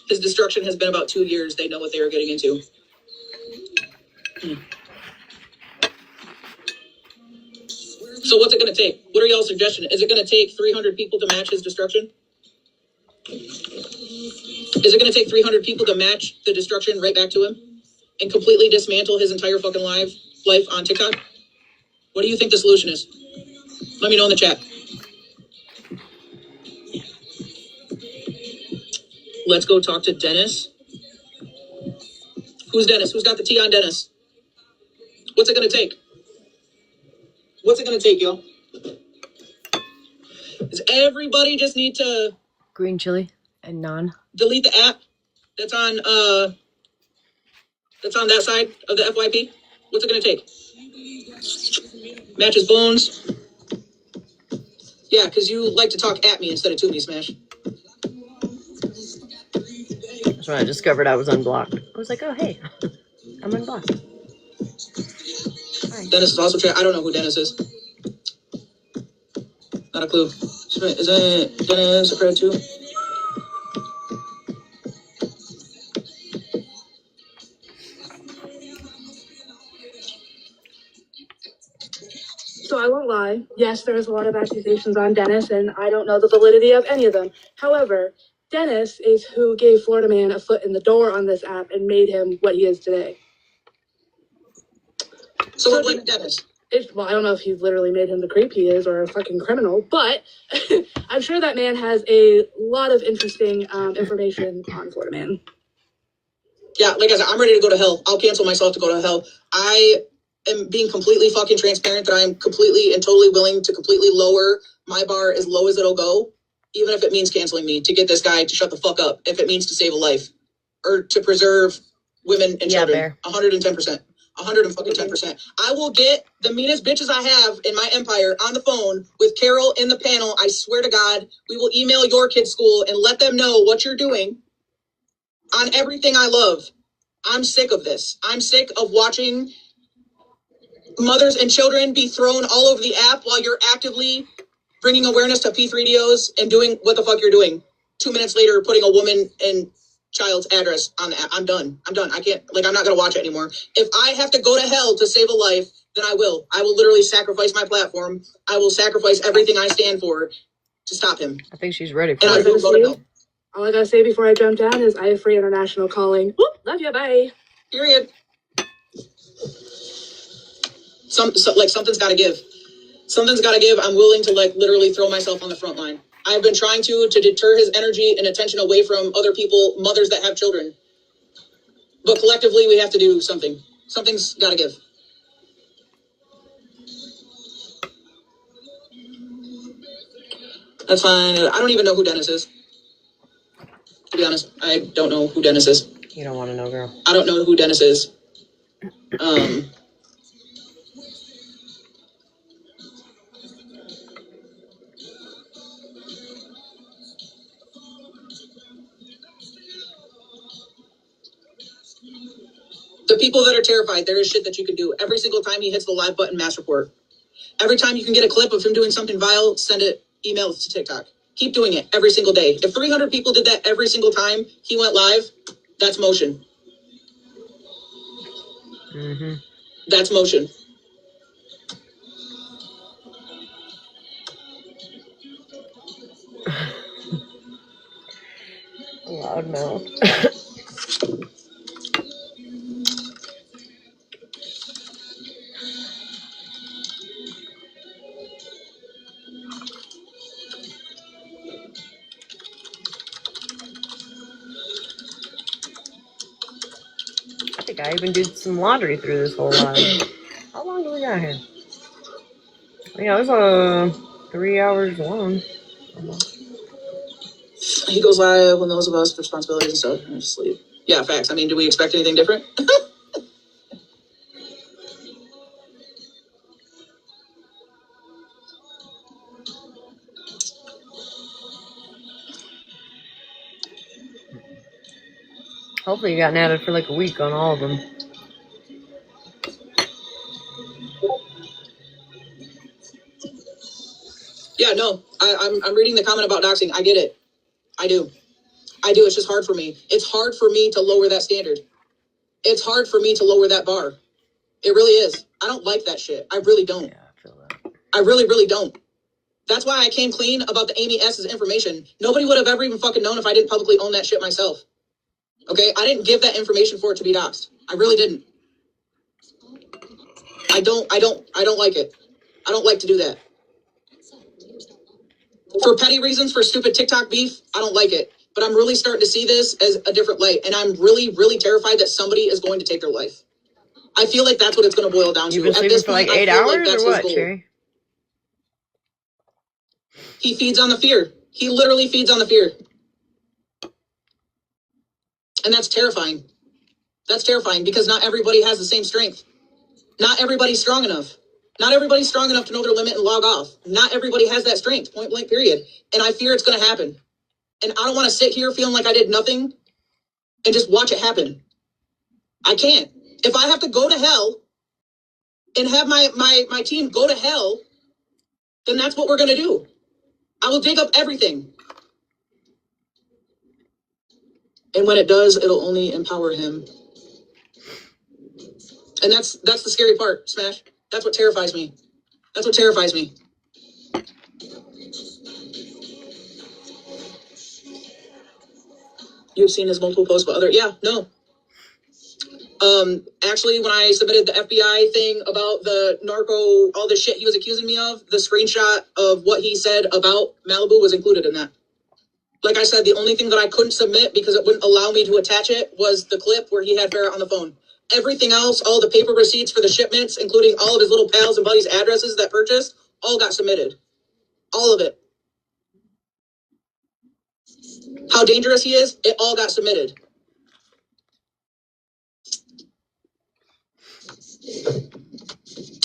[SPEAKER 3] His destruction has been about 2 years. They know what they were getting into. So what's it going to take? What are y'all's suggestions? Is it going to take 300 people to match his destruction? Is it going to take 300 people to match the destruction right back to him and completely dismantle his entire fucking life on TikTok? What do you think the solution is? Let me know in the chat. Let's go talk to Dennis. Who's Dennis? Who's got the tea on Dennis? What's it going to take? What's it going to take, yo? Does everybody just need to
[SPEAKER 2] green chili and naan?
[SPEAKER 3] Delete the app that's on that side of the FYP? What's it gonna take? Matches bones. Yeah, because you like to talk at me instead of to me, Smash.
[SPEAKER 2] That's when I discovered I was unblocked. I was like, oh hey, I'm unblocked. Hi.
[SPEAKER 3] Dennis is also I don't know who Dennis is. Not a clue. Isn't Dennis a credit too?
[SPEAKER 7] So I won't lie. Yes, there's a lot of accusations on Dennis, and I don't know the validity of any of them. However, Dennis is who gave Florida Man a foot in the door on this app and made him what he is today.
[SPEAKER 3] So we're blaming Dennis.
[SPEAKER 7] Well, I don't know if he literally made him the creep he is or a fucking criminal, but I'm sure that man has a lot of interesting information on Florida Man.
[SPEAKER 3] Yeah, like I said, I'm ready to go to hell. I'll cancel myself to go to hell. I am being completely fucking transparent that I am completely and totally willing to completely lower my bar as low as it'll go, even if it means canceling me, to get this guy to shut the fuck up, if it means to save a life or to preserve women and children. 110%. 110%. I will get the meanest bitches I have in my empire on the phone with Carol in the panel. I swear to God, we will email your kid's school and let them know what you're doing on everything I love. I'm sick of this. I'm sick of watching mothers and children be thrown all over the app while you're actively bringing awareness to P3DOs and doing what the fuck you're doing. 2 minutes later, putting a woman and child's address on the app. I'm done. I can't, I'm not going to watch it anymore. If I have to go to hell to save a life, then I will. I will literally sacrifice my platform. I will sacrifice everything I stand for to stop him.
[SPEAKER 2] I think she's ready for
[SPEAKER 3] And I
[SPEAKER 2] it.
[SPEAKER 3] will go to hell.
[SPEAKER 7] All I gotta say before I jump down is I have free international calling. Whoop, love you, bye.
[SPEAKER 3] Period. Something's got to give. Something's got to give. I'm willing to literally throw myself on the front line. I've been trying to deter his energy and attention away from other people, mothers that have children. But collectively, we have to do something. Something's got to give. That's fine. I don't even know who Dennis is. To be honest, I don't know who Dennis is.
[SPEAKER 2] You don't want to know, girl.
[SPEAKER 3] I don't know who Dennis is. The people that are terrified, there is shit that you can do. Every single time he hits the live button, mass report. Every time you can get a clip of him doing something vile, send it, email it to TikTok. Keep doing it every single day. If 300 people did that every single time he went live, that's motion.
[SPEAKER 2] Mm-hmm.
[SPEAKER 3] That's motion.
[SPEAKER 2] Loud mouth. I think I even did some laundry through this whole live. How long do we got here? Yeah, it was 3 hours long.
[SPEAKER 3] He goes live when those of us with responsibilities and stuff sleep. Yeah, facts. I mean, do we expect anything different?
[SPEAKER 2] Hopefully you got added for like a week on all of them.
[SPEAKER 3] Yeah, no. I'm reading the comment about doxing. I get it. I do. It's just hard for me. It's hard for me to lower that standard. It's hard for me to lower that bar. It really is. I don't like that shit. I really don't.
[SPEAKER 2] Yeah, I feel that.
[SPEAKER 3] I really, really don't. That's why I came clean about the Amy S's information. Nobody would have ever even fucking known if I didn't publicly own that shit myself. Okay? I didn't give that information for it to be doxed. I really didn't. I don't like it. I don't like to do that. For petty reasons, for stupid TikTok beef, I don't like it. But I'm really starting to see this as a different light. And I'm really, really terrified that somebody is going to take their life. I feel like that's what it's going to boil down to.
[SPEAKER 2] You've been sleeping for like 8 hours or what, Cherry?
[SPEAKER 3] He feeds on the fear. He literally feeds on the fear. And that's terrifying. That's terrifying because not everybody has the same strength. Not everybody's strong enough. Not everybody's strong enough to know their limit and log off. Not everybody has that strength, point blank, period. And I fear it's going to happen. And I don't want to sit here feeling like I did nothing and just watch it happen. I can't. If I have to go to hell and have my team go to hell, then that's what we're going to do. I will dig up everything. And when it does, it'll only empower him. And that's the scary part, Smash. That's what terrifies me. That's what terrifies me. You've seen his multiple posts, but actually, when I submitted the FBI thing about the narco, all the shit he was accusing me of, the screenshot of what he said about Malibu was included in that. Like I said, the only thing that I couldn't submit because it wouldn't allow me to attach it was the clip where he had Barrett on the phone. Everything else, all the paper receipts for the shipments, including all of his little pals and buddies' addresses that purchased, all got submitted. All of it. How dangerous he is, it all got submitted.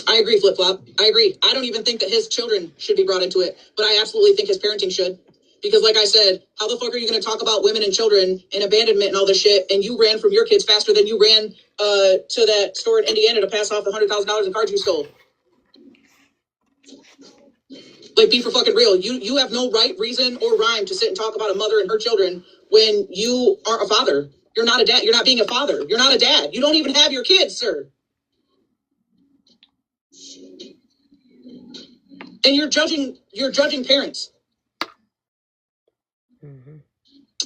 [SPEAKER 3] I agree, Flip Flop. I agree. I don't even think that his children should be brought into it, but I absolutely think his parenting should. Because like I said, how the fuck are you going to talk about women and children and abandonment and all this shit, and you ran from your kids faster than you ran to that store in Indiana to pass off the $100,000 in cards you stole? Like, be for fucking real. You have no right, reason, or rhyme to sit and talk about a mother and her children when you aren't a father. You're not a dad. You're not being a father. You're not a dad. You don't even have your kids, sir. And you're judging parents. Mm-hmm.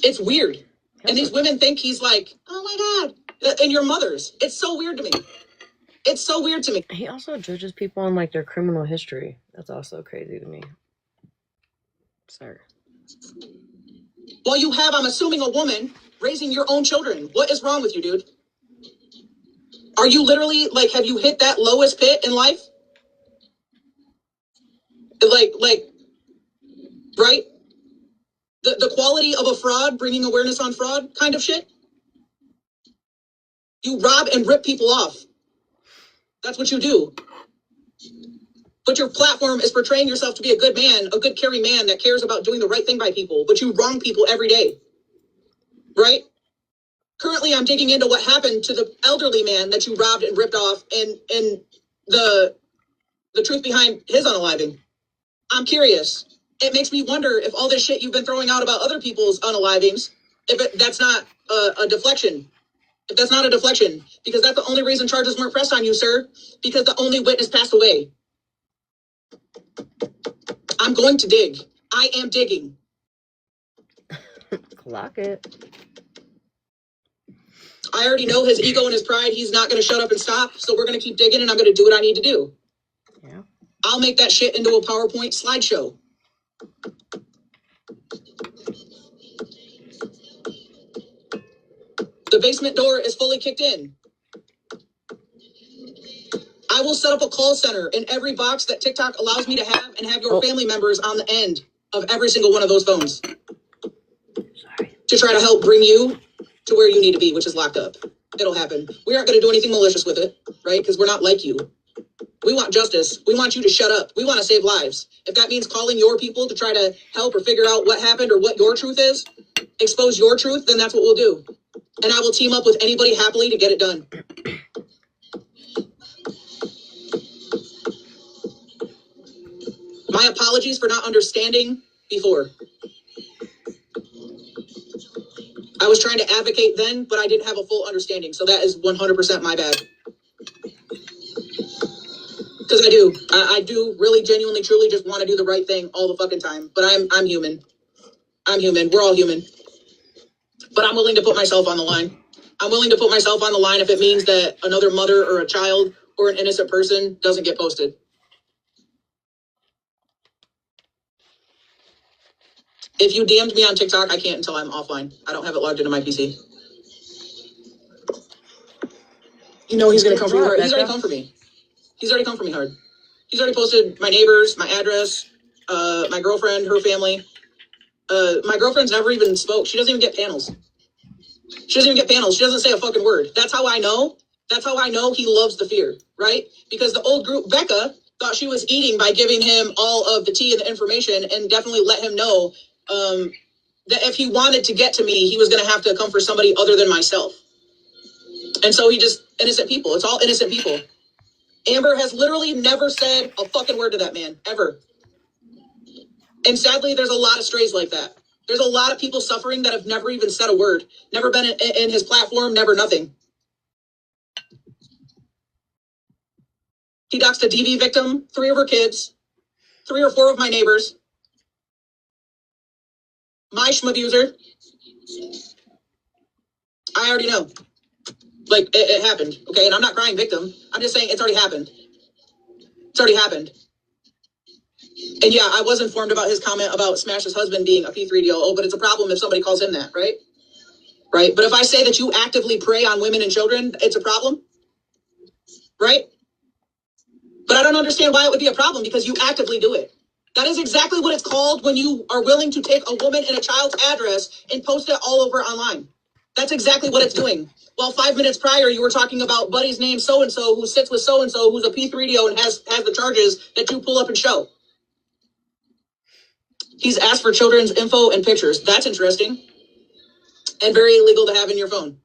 [SPEAKER 3] It's weird. And these women think he's like, oh my God. And your mothers. It's so weird to me. It's so weird to me.
[SPEAKER 2] He also judges people on like their criminal history. That's also crazy to me. Sir.
[SPEAKER 3] Well, you have, I'm assuming, a woman raising your own children. What is wrong with you, dude? Are you literally, like, have you hit that lowest pit in life? Like, right? The quality of a fraud, bringing awareness on fraud kind of shit? You rob and rip people off. That's what you do. But your platform is portraying yourself to be a good man, a good caring man that cares about doing the right thing by people, but you wrong people every day. Right? Currently, I'm digging into what happened to the elderly man that you robbed and ripped off and the truth behind his unaliving. I'm curious. It makes me wonder if all this shit you've been throwing out about other people's unalivings, that's not a deflection. If that's not a deflection, because that's the only reason charges weren't pressed on you, sir, because the only witness passed away. I'm going to dig. I am digging.
[SPEAKER 2] Clock it.
[SPEAKER 3] I already know his ego and his pride. He's not going to shut up and stop. So we're going to keep digging, and I'm going to do what I need to do.
[SPEAKER 2] Yeah.
[SPEAKER 3] I'll make that shit into a PowerPoint slideshow. The basement door is fully kicked in. I will set up a call center in every box that TikTok allows me to have and have your family members on the end of every single one of those phones. Sorry. To try to help bring you to where you need to be, which is locked up. It'll happen. We aren't going to do anything malicious with it, right? Because we're not like you. We want justice. We want you to shut up. We want to save lives. If that means calling your people to try to help or figure out what happened or what your truth is, expose your truth, then that's what we'll do. And I will team up with anybody happily to get it done. My apologies for not understanding before. I was trying to advocate then, but I didn't have a full understanding. So that is 100% my bad. Because I do really genuinely, truly just want to do the right thing all the fucking time. But I'm human. I'm human. We're all human. But I'm willing to put myself on the line. I'm willing to put myself on the line if it means that another mother or a child or an innocent person doesn't get posted. If you DM'd me on TikTok, I can't until I'm offline. I don't have it logged into my PC. You know he's going to come for you hard. He's already come for me. He's already come for me hard. He's already posted my neighbors, my address, my girlfriend, her family. My girlfriend's never even spoke. She doesn't even get panels. She doesn't even get panels. She doesn't say a fucking word. That's how I know. That's how I know he loves the fear, right? Because the old group, Becca, thought she was eating by giving him all of the tea and the information, and definitely let him know that if he wanted to get to me, he was going to have to come for somebody other than myself. And so he just, innocent people. It's all innocent people. Amber has literally never said a fucking word to that man, ever. And sadly, there's a lot of strays like that. There's a lot of people suffering that have never even said a word, never been in his platform, never nothing. He doxed a DV victim, 3 of her kids, 3 or 4 of my neighbors, my schmabuser. I already know. Like, it happened, okay? And I'm not crying victim. I'm just saying it's already happened. It's already happened. And yeah, I was informed about his comment about Smash's husband being a P3DO. Oh, but it's a problem if somebody calls him that, right? Right? But if I say that you actively prey on women and children, it's a problem, right? But I don't understand why it would be a problem, because you actively do it. That is exactly what it's called when you are willing to take a woman and a child's address and post it all over online. That's exactly what it's doing. Well, 5 minutes prior, you were talking about Buddy's name so-and-so who sits with so-and-so who's a P3DO and has the charges that you pull up and show. He's asked for children's info and pictures. That's interesting. And very illegal to have in your phone.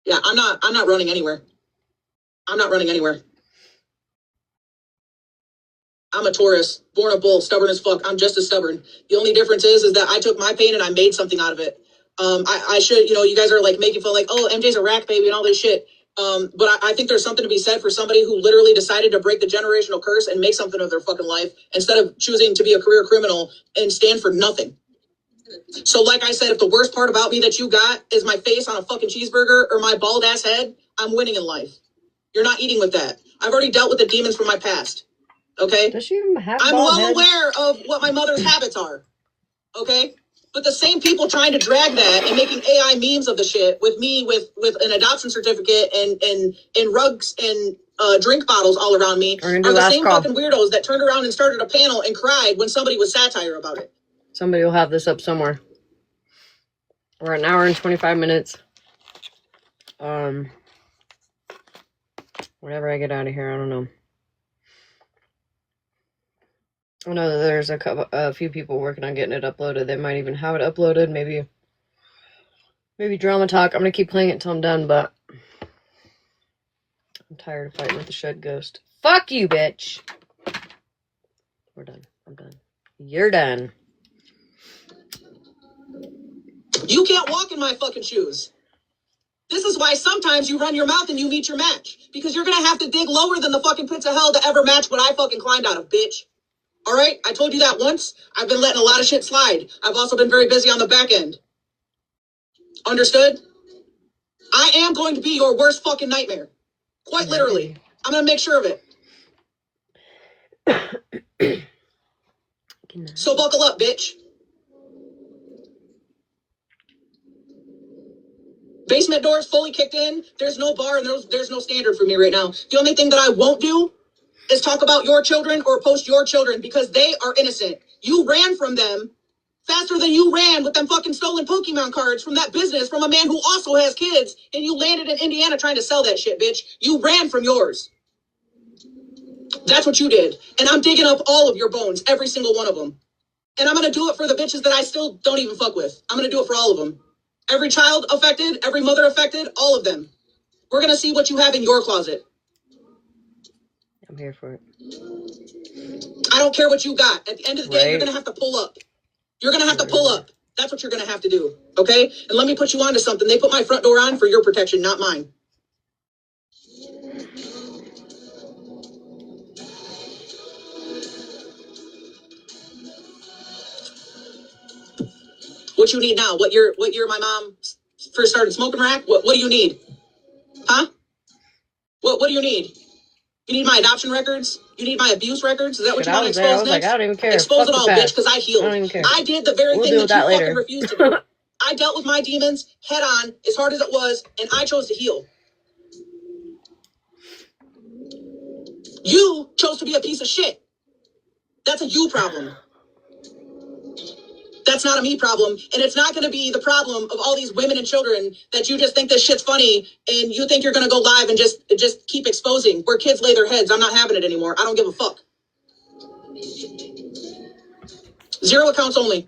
[SPEAKER 3] Yeah, I'm not running anywhere. I'm not running anywhere. I'm a Taurus, born a bull, stubborn as fuck. I'm just as stubborn. The only difference is that I took my pain and I made something out of it. I should, you guys are like making fun like, oh, MJ's a rack baby and all this shit. But I think there's something to be said for somebody who literally decided to break the generational curse and make something of their fucking life instead of choosing to be a career criminal and stand for nothing. So like I said, if the worst part about me that you got is my face on a fucking cheeseburger or my bald ass head, I'm winning in life. You're not eating with that. I've already dealt with the demons from my past. Okay?
[SPEAKER 2] Does she even have
[SPEAKER 3] I'm
[SPEAKER 2] bald
[SPEAKER 3] well
[SPEAKER 2] head?
[SPEAKER 3] aware of what my mother's habits are. Okay? But the same people trying to drag that and making AI memes of the shit with me with an adoption certificate and rugs and drink bottles all around me are the same fucking weirdos that turned around and started a panel and cried when somebody was satire about it.
[SPEAKER 2] Somebody will have this up somewhere. We're at 1 hour and 25 minutes. Whenever I get out of here, I don't know. I know that there's a few people working on getting it uploaded. They might even have it uploaded. Maybe Drama Talk. I'm gonna keep playing it until I'm done, but I'm tired of fighting with the shed ghost. Fuck you, bitch. We're done. I'm done. You're done.
[SPEAKER 3] You can't walk in my fucking shoes. This is why sometimes you run your mouth and you meet your match. Because you're gonna have to dig lower than the fucking pits of hell to ever match what I fucking climbed out of, bitch. All right? I told you that once. I've been letting a lot of shit slide. I've also been very busy on the back end. Understood? I am going to be your worst fucking nightmare. Quite literally. I'm gonna make sure of it. So buckle up, bitch. Basement doors fully kicked in. There's no bar and there's no standard for me right now. The only thing that I won't do is talk about your children or post your children because they are innocent. You ran from them faster than you ran with them fucking stolen Pokemon cards from that business from a man who also has kids, and you landed in Indiana trying to sell that shit, bitch. You ran from yours. That's what you did. And I'm digging up all of your bones, every single one of them. And I'm gonna do it for the bitches that I still don't even fuck with. I'm gonna do it for all of them. Every child affected, every mother affected, all of them. We're gonna see what you have in your closet.
[SPEAKER 2] I'm here for it.
[SPEAKER 3] I don't care what you got. At the end of the day, you're gonna have to pull up. You're gonna have to pull up. That's what you're gonna have to do. Okay? And let me put you onto something. They put my front door on for your protection, not mine. What you need now? What year my mom first started smoking rack? What do you need? Huh? What do you need? You need my adoption records? You need my abuse records? Is that what you want to expose next?
[SPEAKER 2] I don't even care.
[SPEAKER 3] Expose it all, bitch, because I healed.
[SPEAKER 2] I don't even care.
[SPEAKER 3] I did the very thing that you fucking refused to do. I dealt with my demons head on, as hard as it was, and I chose to heal. You chose to be a piece of shit. That's a you problem. That's not a me problem. And it's not going to be the problem of all these women and children that you just think this shit's funny and you think you're going to go live and just keep exposing where kids lay their heads. I'm not having it anymore. I don't give a fuck. 0 accounts only.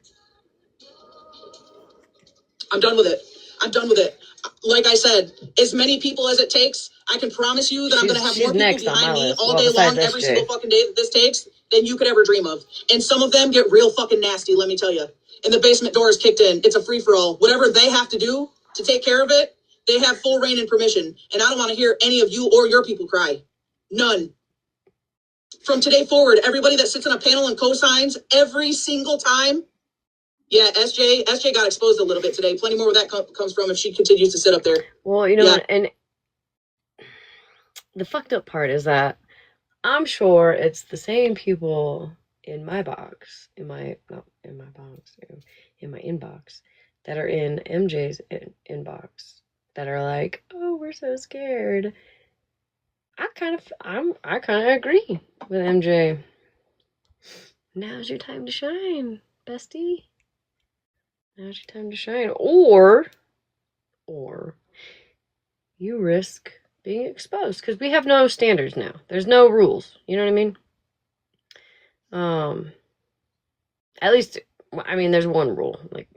[SPEAKER 3] I'm done with it. I'm done with it. Like I said, as many people as it takes, I can promise you that I'm going to have more people behind me all day long, every single fucking day that this takes, than you could ever dream of. And some of them get real fucking nasty, let me tell you. And the basement door is kicked in. It's a free-for-all. Whatever they have to do to take care of it, they have full reign and permission. And I don't want to hear any of you or your people cry. None. From today forward, everybody that sits on a panel and cosigns every single time. Yeah, SJ got exposed a little bit today. Plenty more where that comes from if she continues to sit up there.
[SPEAKER 2] Well, you know, yeah. And the fucked up part is that I'm sure it's the same people in my box, in my inbox, that are in MJ's inbox that are like, oh, we're so scared. I kind of agree with MJ. Now's your time to shine, bestie. Now's your time to shine. Or you risk being exposed because we have no standards now. There's no rules. You know what I mean? At least, I mean, there's one rule, like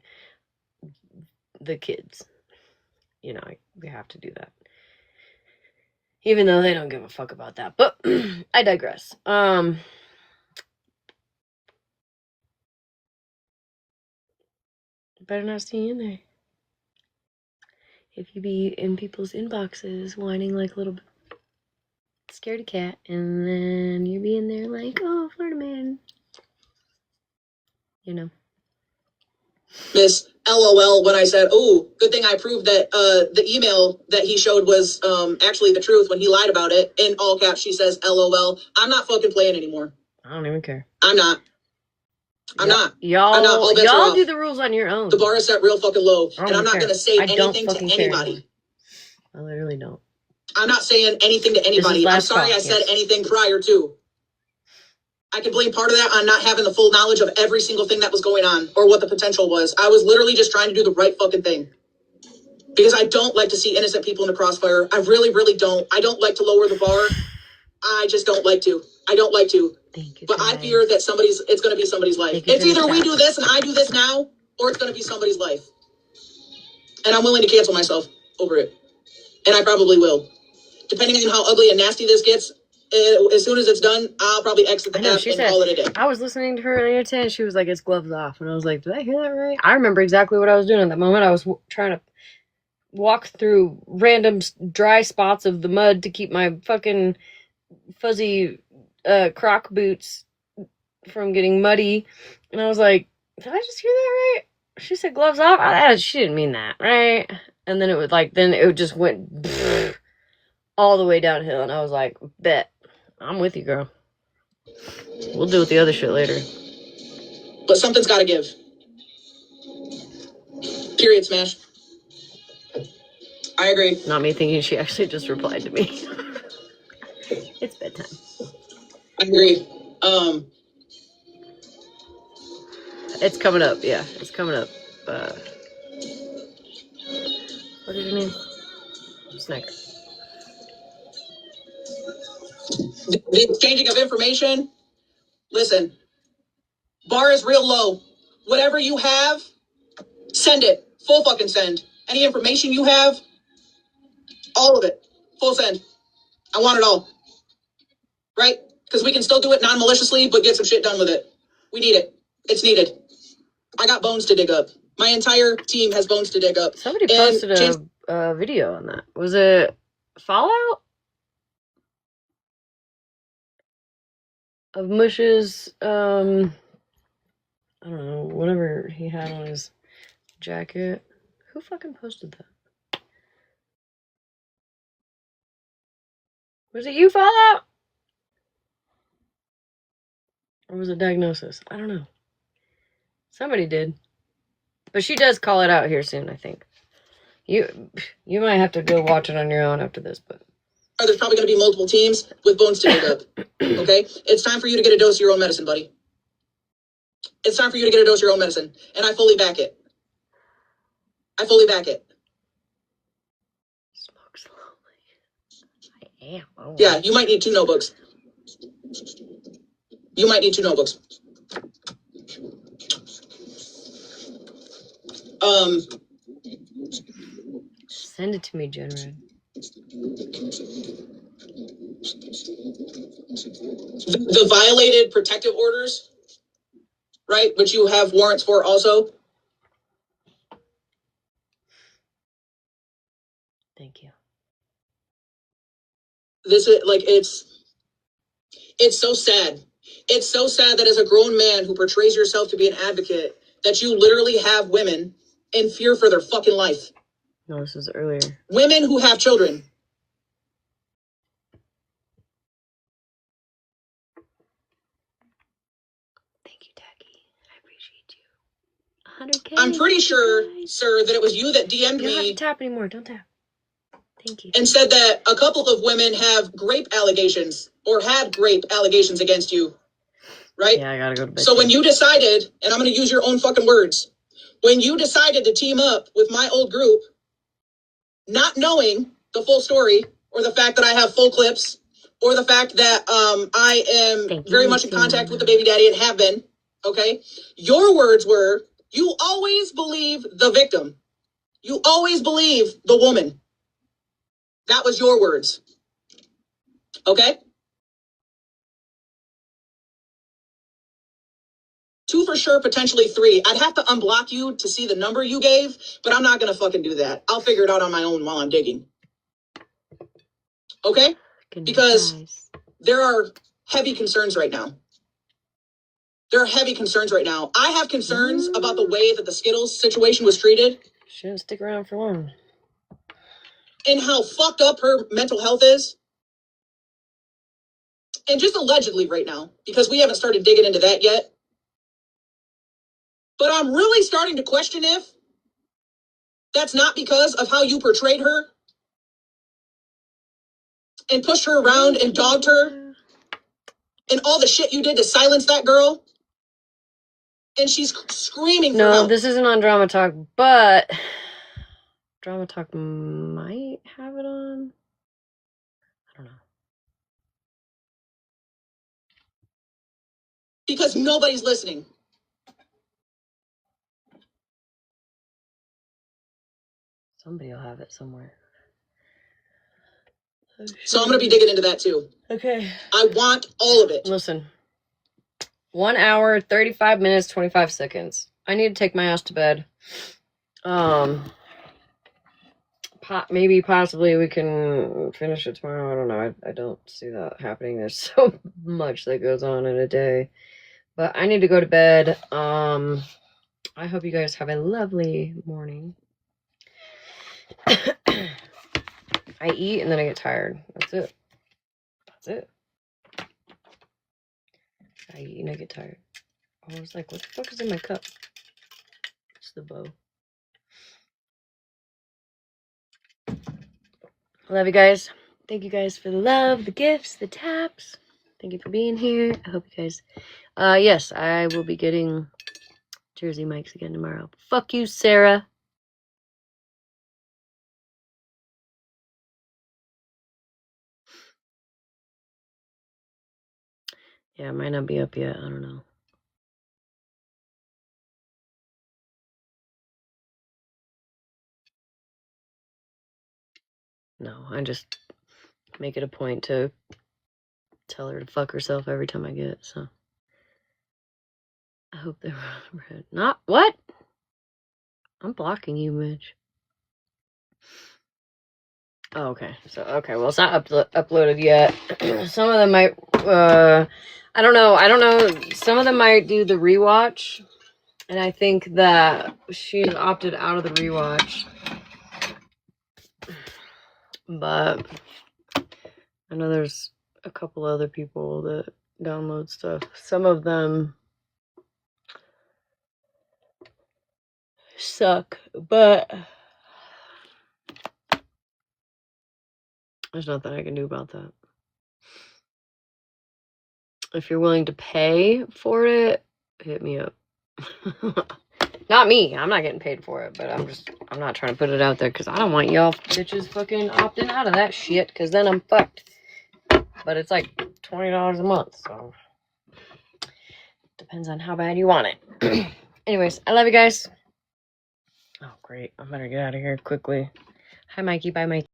[SPEAKER 2] the kids. You know, we have to do that. Even though they don't give a fuck about that. But I digress. Better not see you in there. If you be in people's inboxes whining like a little scaredy cat, and then you be in there like, oh, Florida man. You know.
[SPEAKER 3] Miss LOL when I said, oh, good thing I proved that the email that he showed was actually the truth when he lied about it. In all caps, she says, LOL. I'm not fucking playing anymore.
[SPEAKER 2] I don't even care.
[SPEAKER 3] I'm not.
[SPEAKER 2] Y'all do the rules on your own.
[SPEAKER 3] The bar is set real fucking low, and I'm not going to say anything to anybody.
[SPEAKER 2] I literally don't.
[SPEAKER 3] I'm not saying anything to anybody. I'm sorry I said anything prior to. I can blame part of that on not having the full knowledge of every single thing that was going on or what the potential was. I was literally just trying to do the right fucking thing. Because I don't like to see innocent people in the crossfire. I really, really don't. I don't like to lower the bar. I just don't like to. I don't like to. But I fear that it's going to be somebody's life. It's either we do this and I do this now, or it's going to be somebody's life. And I'm willing to cancel myself over it. And I probably will. Depending on how ugly and nasty this gets, as soon as it's done, I'll probably exit the app and call it a day.
[SPEAKER 2] I was listening to her earlier today, and she was like, it's gloves off. And I was like, did I hear that right? I remember exactly what I was doing at that moment. I was trying to walk through random dry spots of the mud to keep my fucking fuzzy croc boots from getting muddy. And I was like, did I just hear that right? She said gloves off? She didn't mean that, right? And then it just went all the way downhill. And I was like, bet. I'm with you, girl. We'll deal with the other shit later.
[SPEAKER 3] But something's got to give. Period, Smash. I agree.
[SPEAKER 2] Not me thinking she actually just replied to me. It's bedtime.
[SPEAKER 3] I agree.
[SPEAKER 2] It's coming up. Yeah, it's coming up. What is your name? Snicker.
[SPEAKER 3] The exchanging of information. Listen, bar is real low. Whatever you have, send it. Full fucking send. Any information you have, all of it. Full send. I want it all. Right? Because we can still do it non-maliciously, but get some shit done with it. We need it. It's needed. I got bones to dig up. My entire team has bones to dig up.
[SPEAKER 2] Somebody posted a video on that. Was it Fallout? Of Mush's, I don't know, whatever he had on his jacket. Who fucking posted that? Was it you, Fallout? Or was it Diagnosis? I don't know. Somebody did. But she does call it out here soon, I think. You might have to go watch it on your own after this, but
[SPEAKER 3] there's probably going to be multiple teams with bones to dig up. Okay? It's time for you to get a dose of your own medicine, buddy. It's time for you to get a dose of your own medicine. And I fully back it. I fully back it.
[SPEAKER 2] Smoke slowly. I am. Oh.
[SPEAKER 3] Yeah, you might need 2 notebooks. You might need 2 notebooks.
[SPEAKER 2] Send it to me, Jenred.
[SPEAKER 3] The violated protective orders, right? Which you have warrants for also.
[SPEAKER 2] Thank you.
[SPEAKER 3] This is like it's so sad. It's so sad that as a grown man who portrays yourself to be an advocate, that you literally have women in fear for their fucking life.
[SPEAKER 2] No, this was earlier.
[SPEAKER 3] Women who have children.
[SPEAKER 2] Thank you, Tacky. I appreciate you. 100K.
[SPEAKER 3] I'm pretty sure, sir, that it was you that DM'd
[SPEAKER 2] You don't have
[SPEAKER 3] me
[SPEAKER 2] to tap anymore. Don't tap. Thank you.
[SPEAKER 3] and said that a couple of women have grape allegations or had grape allegations against you, right?
[SPEAKER 2] Yeah, I gotta go to bed.
[SPEAKER 3] So when you decided, and I'm going to use your own fucking words, when you decided to team up with my old group, not knowing the full story or the fact that I have full clips or the fact that I am very much in contact with the baby daddy and have been, okay? Your words were, you always believe the victim. You always believe the woman. That was your words. Okay? 2 for sure, potentially 3. I'd have to unblock you to see the number you gave, but I'm not going to fucking do that. I'll figure it out on my own while I'm digging. Okay? Because there are heavy concerns right now. There are heavy concerns right now. I have concerns about the way that the Skittles situation was treated.
[SPEAKER 2] She didn't stick around for long.
[SPEAKER 3] And how fucked up her mental health is. And just allegedly right now, because we haven't started digging into that yet. But I'm really starting to question if that's not because of how you portrayed her and pushed her around and dogged her and all the shit you did to silence that girl. And she's screaming for help.
[SPEAKER 2] No, this isn't on Drama Talk, but Drama Talk might have it on. I don't know.
[SPEAKER 3] Because nobody's listening.
[SPEAKER 2] Somebody will have it somewhere.
[SPEAKER 3] So I'm going to be digging into that too.
[SPEAKER 2] Okay.
[SPEAKER 3] I want all of it.
[SPEAKER 2] Listen. 1 hour, 35 minutes, 25 seconds. I need to take my ass to bed. Maybe possibly we can finish it tomorrow. I don't know. I don't see that happening. There's so much that goes on in a day. But I need to go to bed. I hope you guys have a lovely morning. I eat and then I get tired. That's it. That's it. I eat and I get tired. I was like, what the fuck is in my cup? It's the bow. I love you guys. Thank you guys for the love, the gifts, the taps. Thank you for being here. I hope you guys... yes, I will be getting Jersey mics again tomorrow. Fuck you, Sarah. Yeah, it might not be up yet. I don't know. No, I just make it a point to tell her to fuck herself every time I get it, so. I hope they read. Not what? I'm blocking you, Mitch. Oh, okay. So, okay. Well, it's not uploaded yet. Some of them might, I don't know. Some of them might do the rewatch. And I think that she's opted out of the rewatch. But I know there's a couple other people that download stuff. Some of them suck, but There's nothing I can do about that. If you're willing to pay for it, hit me up. Not me. I'm not getting paid for it, but I'm not trying to put it out there because I don't want y'all bitches fucking opting out of that shit because then I'm fucked. But it's like $20 a month, so depends on how bad you want it. Anyways, I love you guys. Oh, great. I better get out of here quickly. Hi, Mikey. Bye, Mikey.